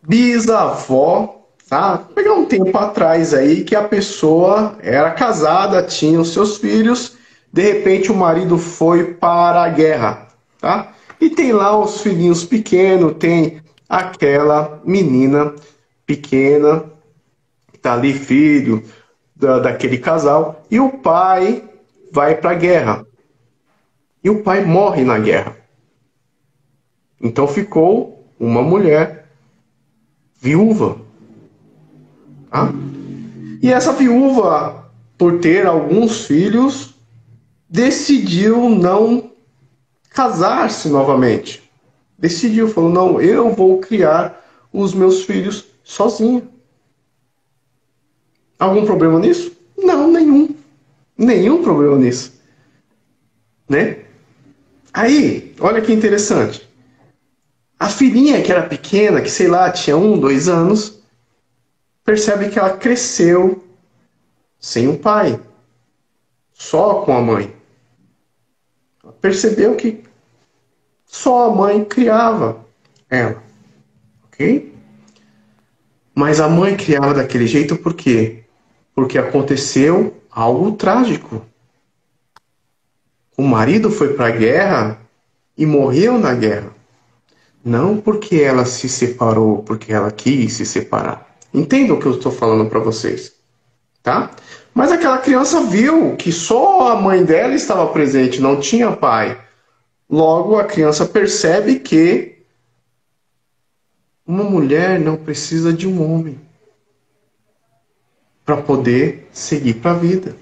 bisavó, tá? Vou pegar um tempo atrás aí que a pessoa era casada, tinha os seus filhos, de repente o marido foi para a guerra, tá? E tem lá os filhinhos pequenos, tem aquela menina pequena, que tá ali, filho daquele casal, e o pai vai para a guerra. E o pai morre na guerra. Então ficou uma mulher viúva. Tá? E essa viúva, por ter alguns filhos, decidiu não casar-se novamente. Decidiu, falou, não, eu vou criar os meus filhos sozinha. Algum problema nisso? Não, nenhum. Nenhum problema nisso. Né? Aí, olha que interessante. A filhinha que era pequena, que sei lá, tinha 1, 2 anos, percebe que ela cresceu sem o pai, só com a mãe. Ela percebeu que só a mãe criava ela, ok? Mas a mãe criava daquele jeito por quê? Porque aconteceu algo trágico. O marido foi para a guerra e morreu na guerra. Não porque ela se separou, porque ela quis se separar. Entendam o que eu estou falando para vocês, tá? Mas aquela criança viu que só a mãe dela estava presente, não tinha pai. Logo, a criança percebe que uma mulher não precisa de um homem para poder seguir para a vida.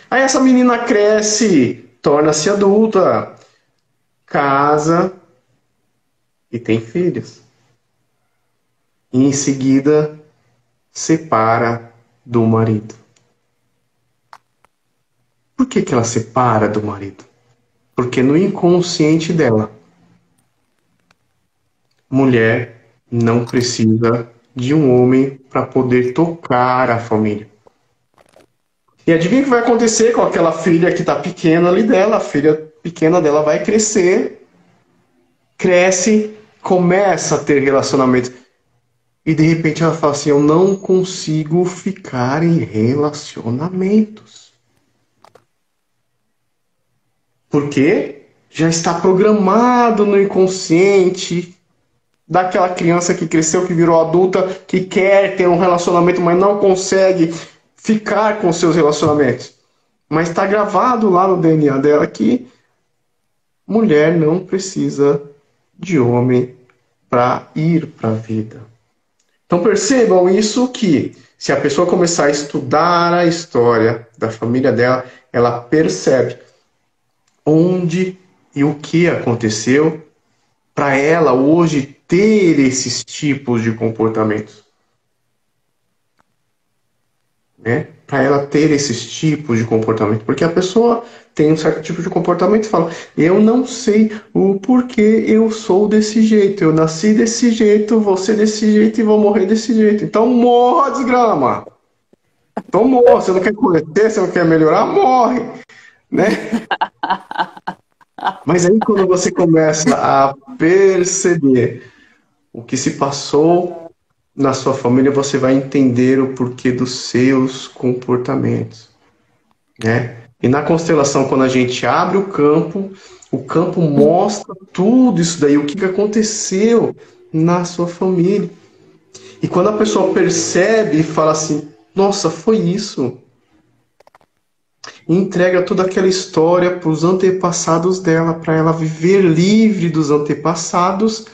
Aí essa menina cresce, torna-se adulta, casa e tem filhos. E em seguida separa do marido. Por que ela separa do marido? Porque no inconsciente dela, mulher não precisa de um homem para poder tocar a família. E adivinha o que vai acontecer com aquela filha que está pequena ali dela? A filha pequena dela vai crescer, cresce, começa a ter relacionamento. E de repente ela fala assim, eu não consigo ficar em relacionamentos. Porque já está programado no inconsciente daquela criança que cresceu, que virou adulta, que quer ter um relacionamento, mas não consegue ficar com seus relacionamentos. Mas está gravado lá no DNA dela que mulher não precisa de homem para ir para a vida. Então percebam isso que se a pessoa começar a estudar a história da família dela, ela percebe onde e o que aconteceu para ela hoje ter esses tipos de comportamentos. Né? Para ela ter esses tipos de comportamento. Porque a pessoa tem um certo tipo de comportamento e fala, eu não sei o porquê eu sou desse jeito. Eu nasci desse jeito, vou ser desse jeito e vou morrer desse jeito. Então morra, desgrama! Então morra. Você não quer conhecer, você não quer melhorar, morre! Né? Mas aí quando você começa a perceber o que se passou na sua família, você vai entender o porquê dos seus comportamentos, né? E na constelação, quando a gente abre o campo mostra tudo isso daí, o que que aconteceu na sua família. E quando a pessoa percebe e fala assim, nossa, foi isso, e entrega toda aquela história para os antepassados dela, para ela viver livre dos antepassados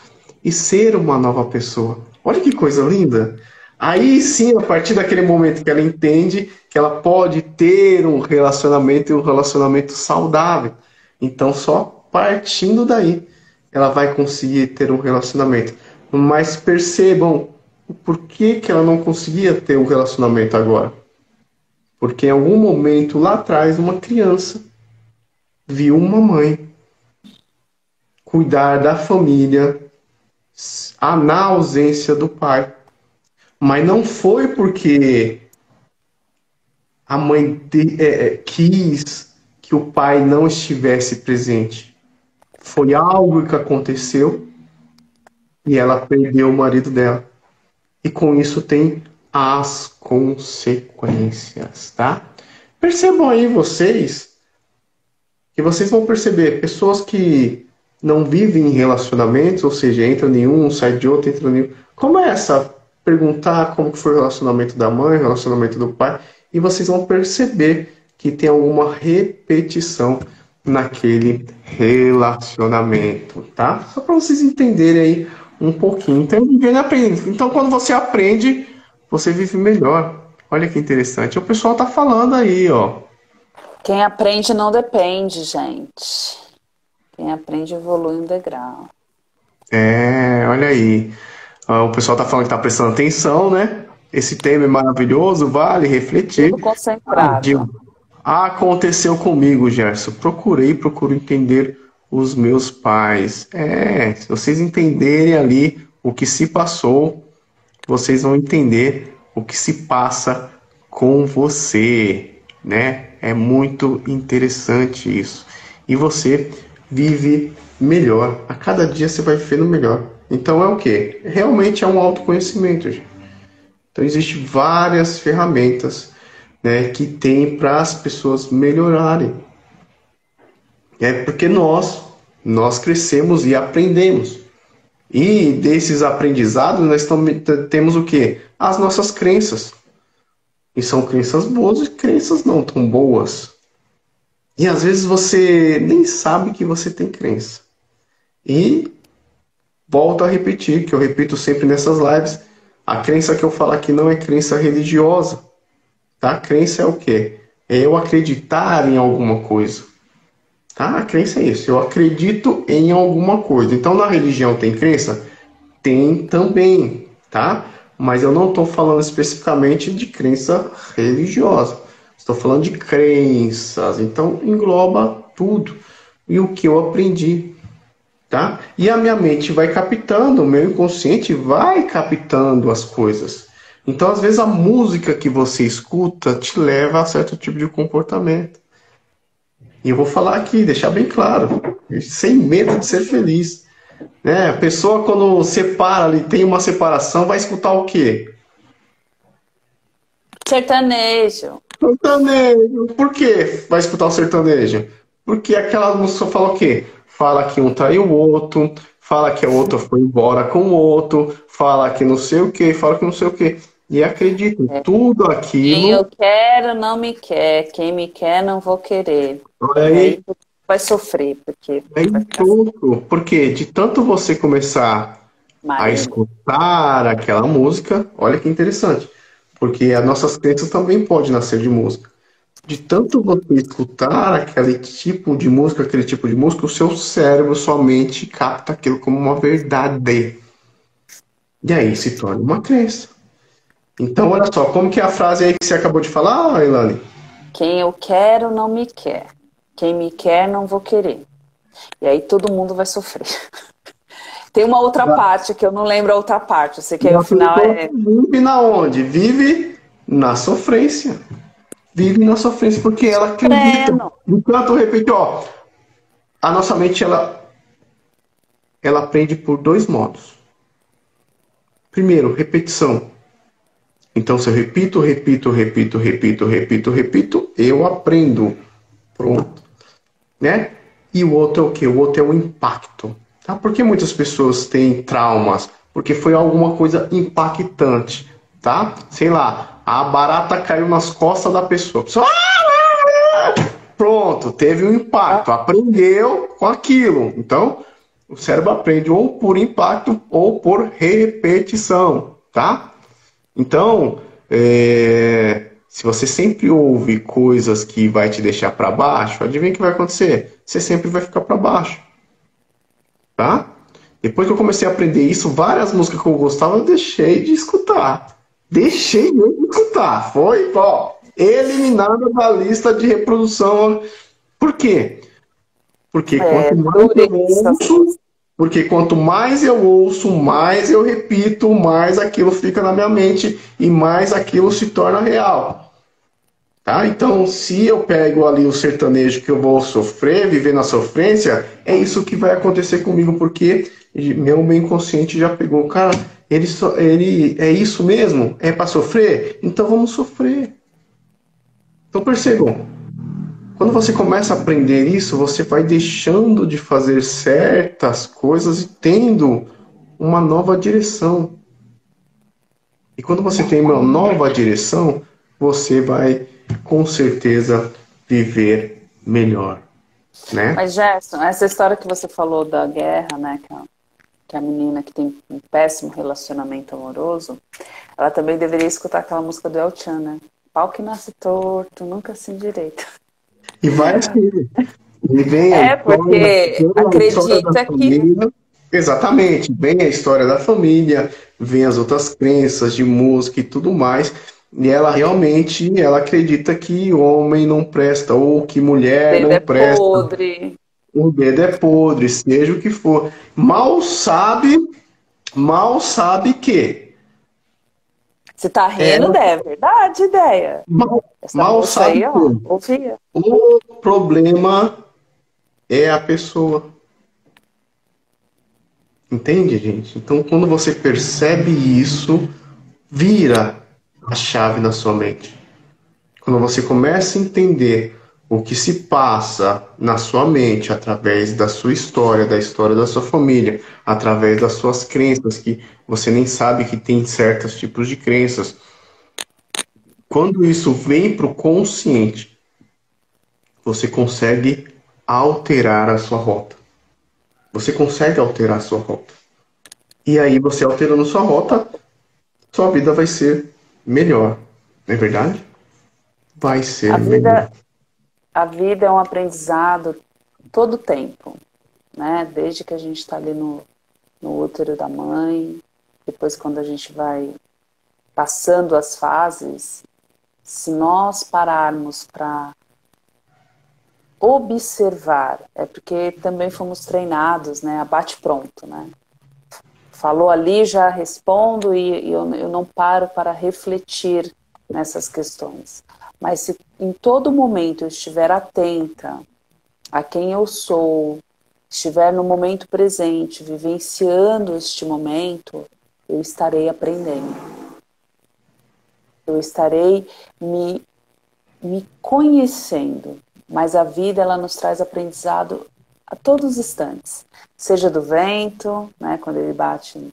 e ser uma nova pessoa. Olha que coisa linda! Aí sim, a partir daquele momento que ela entende que ela pode ter um relacionamento e um relacionamento saudável. Então, só partindo daí, ela vai conseguir ter um relacionamento. Mas percebam o porquê que ela não conseguia ter um relacionamento agora. Porque em algum momento lá atrás, uma criança viu uma mãe cuidar da família na ausência do pai. Mas não foi porque a mãe quis que o pai não estivesse presente. Foi algo que aconteceu e ela perdeu o marido dela. E com isso tem as consequências, tá? Percebam aí vocês que vocês vão perceber pessoas que não vivem em relacionamentos, ou seja, entra em um, sai de outro, entra em um. Começa a perguntar como que foi o relacionamento da mãe, o relacionamento do pai, e vocês vão perceber que tem alguma repetição naquele relacionamento, tá? Só para vocês entenderem aí um pouquinho. Então, ninguém aprende. Então, quando você aprende, você vive melhor. Olha que interessante. O pessoal tá falando aí, ó. Quem aprende não depende, gente. Quem aprende evolui um degrau. Olha aí. O pessoal tá falando que tá prestando atenção, né? Esse tema é maravilhoso, vale refletir. Tudo concentrado. Aconteceu comigo, Gerson. Procuro entender os meus pais. Se vocês entenderem ali o que se passou, vocês vão entender o que se passa com você, né? É muito interessante isso. E você vive melhor. A cada dia você vai vivendo melhor. Então é o quê? Realmente é um autoconhecimento, gente. Então existem várias ferramentas, né, que tem para as pessoas melhorarem. É porque nós crescemos e aprendemos. E desses aprendizados nós temos o quê? As nossas crenças. E são crenças boas e crenças não tão boas. E às vezes você nem sabe que você tem crença. E volto a repetir, que eu repito sempre nessas lives, a crença que eu falo aqui não é crença religiosa. Tá? A crença é o quê? É eu acreditar em alguma coisa. Tá? A crença é isso, eu acredito em alguma coisa. Então na religião tem crença? Tem também, tá? Mas eu não estou falando especificamente de crença religiosa. Estou falando de crenças. Então engloba tudo. E o que eu aprendi, tá? E a minha mente vai captando, o meu inconsciente vai captando as coisas. Então, às vezes, a música que você escuta te leva a certo tipo de comportamento. E eu vou falar aqui, deixar bem claro, sem medo de ser feliz. Né? A pessoa, quando separa ali, tem uma separação, vai escutar o quê? Sertanejo. Sertanejo. Por quê vai escutar o sertanejo? Porque aquela música fala o quê? Fala que um traiu o outro, fala que a outra foi embora com o outro, fala que não sei o quê, fala que não sei o quê. E acredito, tudo aquilo... Quem eu quero não me quer, quem me quer não vou querer. Aí vai sofrer, porque... Porque de tanto você começar a escutar aquela música, olha que interessante, porque as nossas crenças também podem nascer de música. De tanto você escutar aquele tipo de música, o seu cérebro, sua mente capta aquilo como uma verdade. E aí se torna uma crença. Então, olha só, como que é a frase aí que você acabou de falar, Elane? Quem eu quero não me quer. Quem me quer não vou querer. E aí todo mundo vai sofrer. Tem uma outra parte que eu não lembro a outra parte. Eu sei que aí o final é... Vive na onde? Vive na sofrência. Vive na sofrência porque ela acredita. Enquanto eu repito, ó, a nossa mente ela aprende por dois modos. Primeiro, repetição. Então, se eu repito, repito, repito, repito, repito, repito, eu aprendo. Pronto. Né? E o outro é o quê? O outro é o impacto. Tá? Por que muitas pessoas têm traumas? Porque foi alguma coisa impactante. Tá? Sei lá, a barata caiu nas costas da pessoa. A pessoa, pronto, teve um impacto. Aprendeu com aquilo. Então, o cérebro aprende ou por impacto ou por repetição. Tá? Então, se você sempre ouve coisas que vai te deixar para baixo, adivinha o que vai acontecer? Você sempre vai ficar para baixo, tá? Depois que eu comecei a aprender isso, várias músicas que eu gostava, eu deixei de escutar. Deixei de escutar. Foi, ó, eliminada da lista de reprodução. Por quê? Porque quanto mais eu ouço, porque quanto mais eu ouço, mais eu repito, mais aquilo fica na minha mente e mais aquilo se torna real. Tá? Então, se eu pego ali o sertanejo que eu vou sofrer, viver na sofrência, é isso que vai acontecer comigo, porque meu inconsciente já pegou, cara, ele é isso mesmo? É para sofrer? Então vamos sofrer. Então percebam, quando você começa a aprender isso, você vai deixando de fazer certas coisas e tendo uma nova direção. E quando você tem uma nova direção, você vai com certeza viver melhor, né? Mas, Gerson, essa história que você falou da guerra, né, que a menina que tem um péssimo relacionamento amoroso, ela também deveria escutar aquela música do El Chan, né? Pau que nasce torto, nunca se endireita. E vai assim. E vem Porque a história da acredita que... família. Exatamente. Vem a história da família, vem as outras crenças de música e tudo mais. E ela realmente, ela acredita que homem não presta, ou que mulher Dedo não é presta. podre. O dedo é podre, seja o que for. Mal sabe que Se tá rindo, ela é verdade, ideia. mal, Essa mal moça sabe aí, ó, que ouvia. o problema é a pessoa. Entende, gente? Então, quando você percebe isso, vira a chave na sua mente. Quando você começa a entender o que se passa na sua mente através da sua história, da história da sua família, através das suas crenças, que você nem sabe que tem certos tipos de crenças. Quando isso vem para o consciente, você consegue alterar a sua rota. Você consegue alterar a sua rota. E aí, você alterando sua rota, sua vida vai ser melhor. Não é verdade? Vai A ser melhor. vida, a vida é um aprendizado todo tempo, né? Desde que a gente está ali no útero da mãe, depois quando a gente vai passando as fases, se nós pararmos para observar, é porque também fomos treinados, né? A bate-pronto, né? Falou ali, já respondo e eu não paro para refletir nessas questões. Mas se em todo momento eu estiver atenta a quem eu sou, estiver no momento presente, vivenciando este momento, eu estarei aprendendo. Eu estarei me conhecendo. Mas a vida, ela nos traz aprendizado a todos os instantes. Seja do vento, né, quando ele bate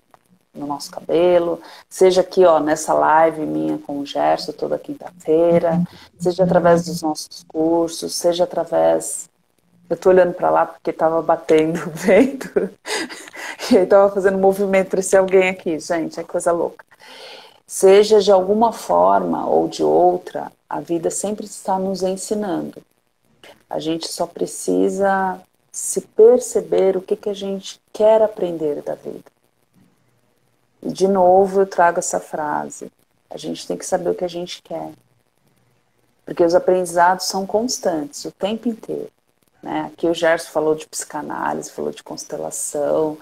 no nosso cabelo, seja aqui, ó, nessa live minha com o Gerson toda quinta-feira, seja através dos nossos cursos, seja através... Eu tô olhando para lá porque tava batendo o vento e aí tava fazendo movimento para esse alguém aqui, gente, é coisa louca. Seja de alguma forma ou de outra, a vida sempre está nos ensinando. A gente só precisa se perceber o que a gente quer aprender da vida. E de novo eu trago essa frase. A gente tem que saber o que a gente quer. Porque os aprendizados são constantes, o tempo inteiro. Né? Aqui o Gerson falou de psicanálise, falou de constelação,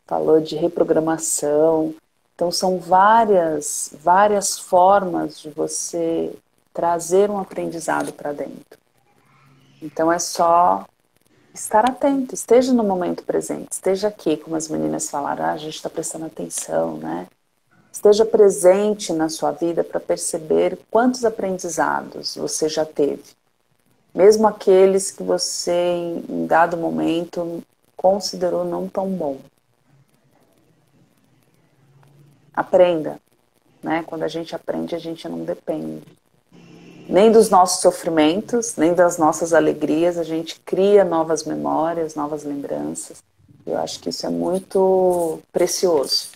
falou de reprogramação. Então são várias formas de você trazer um aprendizado para dentro. Então é só estar atento, esteja no momento presente, esteja aqui, como as meninas falaram, a gente está prestando atenção, né? Esteja presente na sua vida para perceber quantos aprendizados você já teve. Mesmo aqueles que você, em dado momento, considerou não tão bom. Aprenda, né? Quando a gente aprende, a gente não depende. Nem dos nossos sofrimentos, nem das nossas alegrias, a gente cria novas memórias, novas lembranças. Eu acho que isso é muito precioso.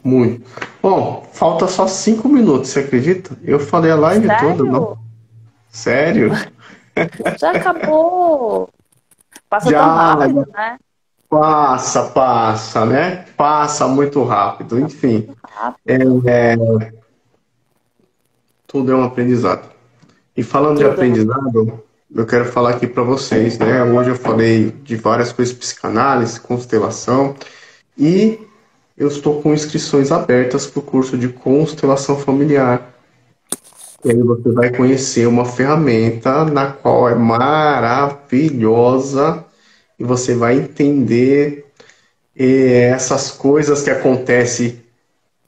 Muito. Bom, falta só 5 minutos, você acredita? Eu falei a live toda, não? Sério? Já acabou. Passa tão Já, rápido, né? passa, né? Passa muito rápido, enfim. Tudo é um aprendizado. E falando de Tudo é aprendizado, eu quero falar aqui para vocês, né? Hoje eu falei de várias coisas, psicanálise, constelação, e eu estou com inscrições abertas para o curso de constelação familiar. E aí você vai conhecer uma ferramenta na qual é maravilhosa e você vai entender essas coisas que acontecem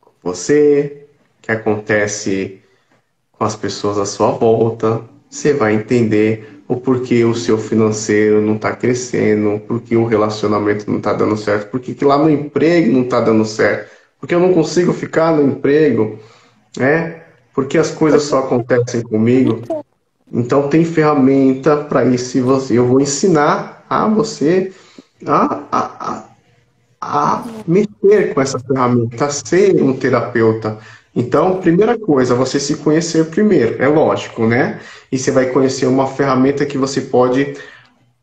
com você, que acontece com as pessoas à sua volta. Você vai entender o porquê o seu financeiro não está crescendo, porque o relacionamento não está dando certo, porque que lá no emprego não está dando certo, porque eu não consigo ficar no emprego, né? Porque as coisas só acontecem comigo. Então tem ferramenta para isso e eu vou ensinar a você a mexer com essa ferramenta, a ser um terapeuta. Então, primeira coisa, você se conhecer primeiro, é lógico, né? E você vai conhecer uma ferramenta que você pode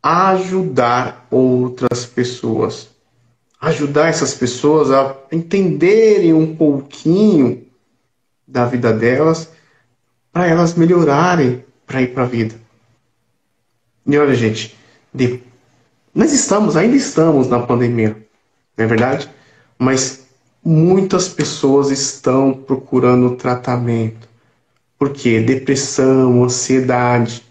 ajudar outras pessoas. Ajudar essas pessoas a entenderem um pouquinho da vida delas, para elas melhorarem para ir para a vida. E olha, gente, nós ainda estamos na pandemia, não é verdade? Mas muitas pessoas estão procurando tratamento. Por quê? Depressão, ansiedade,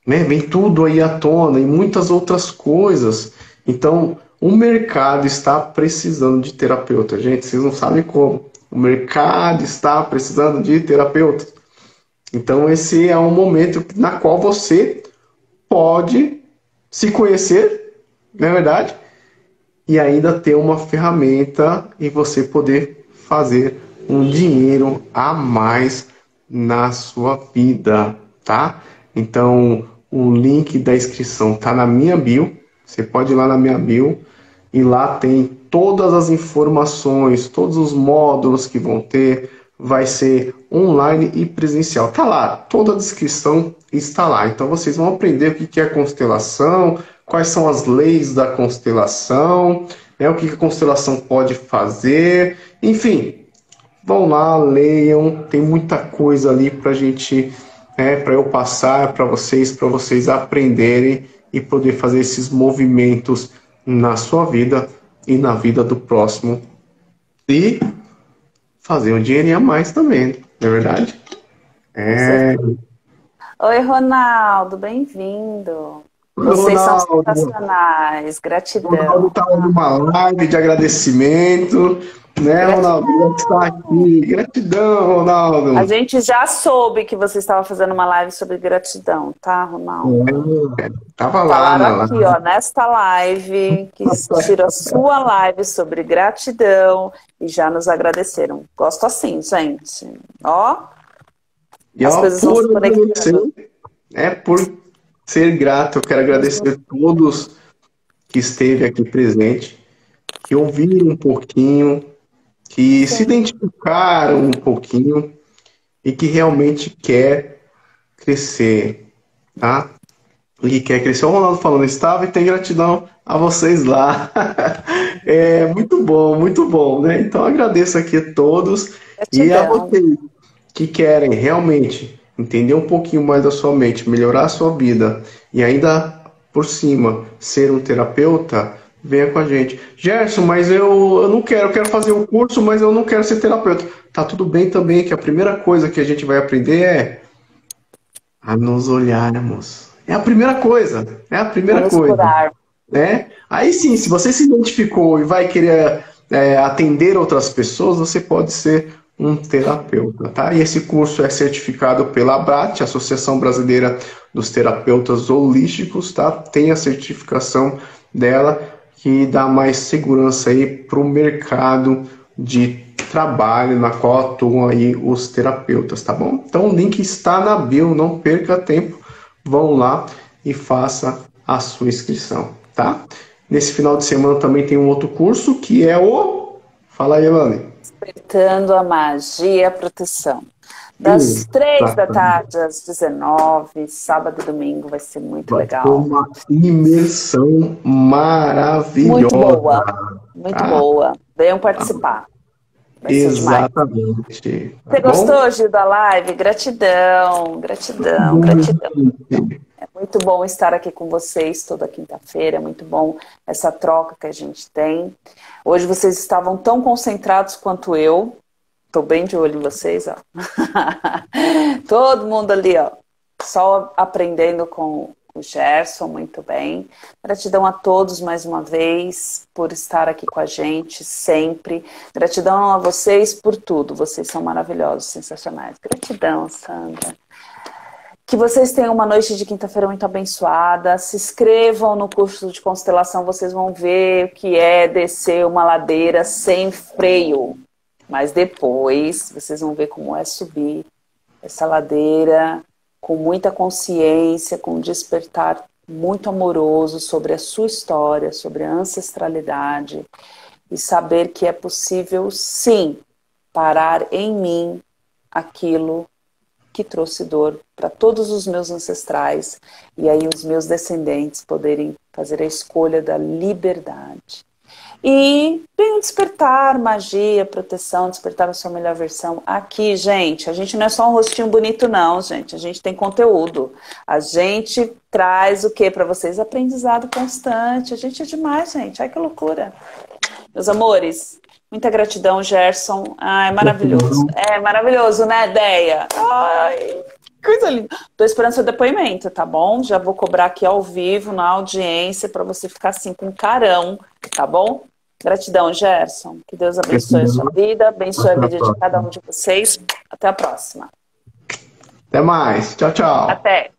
né? Vem tudo aí à tona e muitas outras coisas. Então, o mercado está precisando de terapeuta. Gente, vocês não sabem como. O mercado está precisando de terapeuta. Então, esse é um momento na qual você pode se conhecer, não é verdade? E ainda ter uma ferramenta e você poder fazer um dinheiro a mais na sua vida, tá? Então, o link da inscrição tá na minha bio. Você pode ir lá na minha bio e lá tem todas as informações, todos os módulos que vão ter. Vai ser online e presencial. Tá lá, toda a descrição está lá. Então vocês vão aprender o que é constelação, quais são as leis da constelação, né, o que a constelação pode fazer, enfim. Vão lá, leiam, tem muita coisa ali para gente, para eu passar para vocês aprenderem e poder fazer esses movimentos na sua vida e na vida do próximo. E fazer um dinheirinho a mais também, não é verdade? Oi, Ronaldo, bem-vindo. Oi, Vocês são Ronaldo. sensacionais, O gratidão. Ronaldo está numa live de agradecimento, né, Ronaldo? Ele está aqui. Gratidão, Ronaldo. A gente já soube que você estava fazendo uma live sobre gratidão, tá, Ronaldo? Tava lá Falaram aqui, ó, nesta live, que tira a sua live sobre gratidão e já nos agradeceram. Gosto assim, gente. Ó, E as coisas vão se conectando. Por ser grato, eu quero agradecer a todos que esteve aqui presente, que ouviram um pouquinho, que se identificaram um pouquinho e que realmente quer crescer, tá? E que quer crescer. O Ronaldo falando, estava e tem gratidão a vocês lá. É muito bom, né? Então agradeço aqui a todos e a vocês que querem realmente entender um pouquinho mais da sua mente, melhorar a sua vida e ainda por cima ser um terapeuta, venha com a gente. Gerson, mas eu não quero, eu quero fazer o curso, mas eu não quero ser terapeuta. Tá tudo bem também, que a primeira coisa que a gente vai aprender é a nos olharmos. É a primeira coisa, é a primeira coisa. né? Aí sim, se você se identificou e vai querer atender outras pessoas, você pode ser um terapeuta, tá? E esse curso é certificado pela ABRAT, Associação Brasileira dos Terapeutas Holísticos, tá? Tem a certificação dela que dá mais segurança aí para o mercado de trabalho na qual atuam aí os terapeutas, tá bom? Então o link está na bio, não perca tempo, vão lá e faça a sua inscrição, tá? Nesse final de semana também tem um outro curso que é o... Fala aí, Elane. Despertando a Magia e a Proteção. Das 3 da tarde às 19, sábado e domingo, vai ser muito legal. Uma imersão maravilhosa. Muito boa, muito boa. Venham participar. Vai ser demais. Exatamente. Você gostou, Gil, da live? Gratidão, gratidão, gratidão. É muito bom estar aqui com vocês toda quinta-feira, é muito bom essa troca que a gente tem. Hoje vocês estavam tão concentrados quanto eu. Estou bem de olho em vocês, ó. Todo mundo ali, ó. Só aprendendo com o Gerson, muito bem. Gratidão a todos mais uma vez por estar aqui com a gente sempre. Gratidão a vocês por tudo. Vocês são maravilhosos, sensacionais. Gratidão, Sandra. Que vocês tenham uma noite de quinta-feira muito abençoada. Se inscrevam no curso de constelação, vocês vão ver o que é descer uma ladeira sem freio. Mas depois vocês vão ver como é subir essa ladeira com muita consciência, com um despertar muito amoroso sobre a sua história, sobre a ancestralidade e saber que é possível, sim, parar em mim aquilo que trouxe dor para todos os meus ancestrais e aí os meus descendentes poderem fazer a escolha da liberdade. E venham despertar magia, proteção, despertar a sua melhor versão aqui, gente. A gente não é só um rostinho bonito, não, gente. A gente tem conteúdo. A gente traz o que para vocês? Aprendizado constante. A gente é demais, gente. Ai, que loucura. Meus amores, muita gratidão, Gerson. Ai, maravilhoso. É maravilhoso, né, Deia? Ai, coisa linda. Tô esperando seu depoimento, tá bom? Já vou cobrar aqui ao vivo, na audiência, para você ficar assim com carão, tá bom? Gratidão, Gerson. Que Deus abençoe a sua vida, abençoe a vida de cada um de vocês. Até a próxima. Até mais. Tchau, tchau. Até.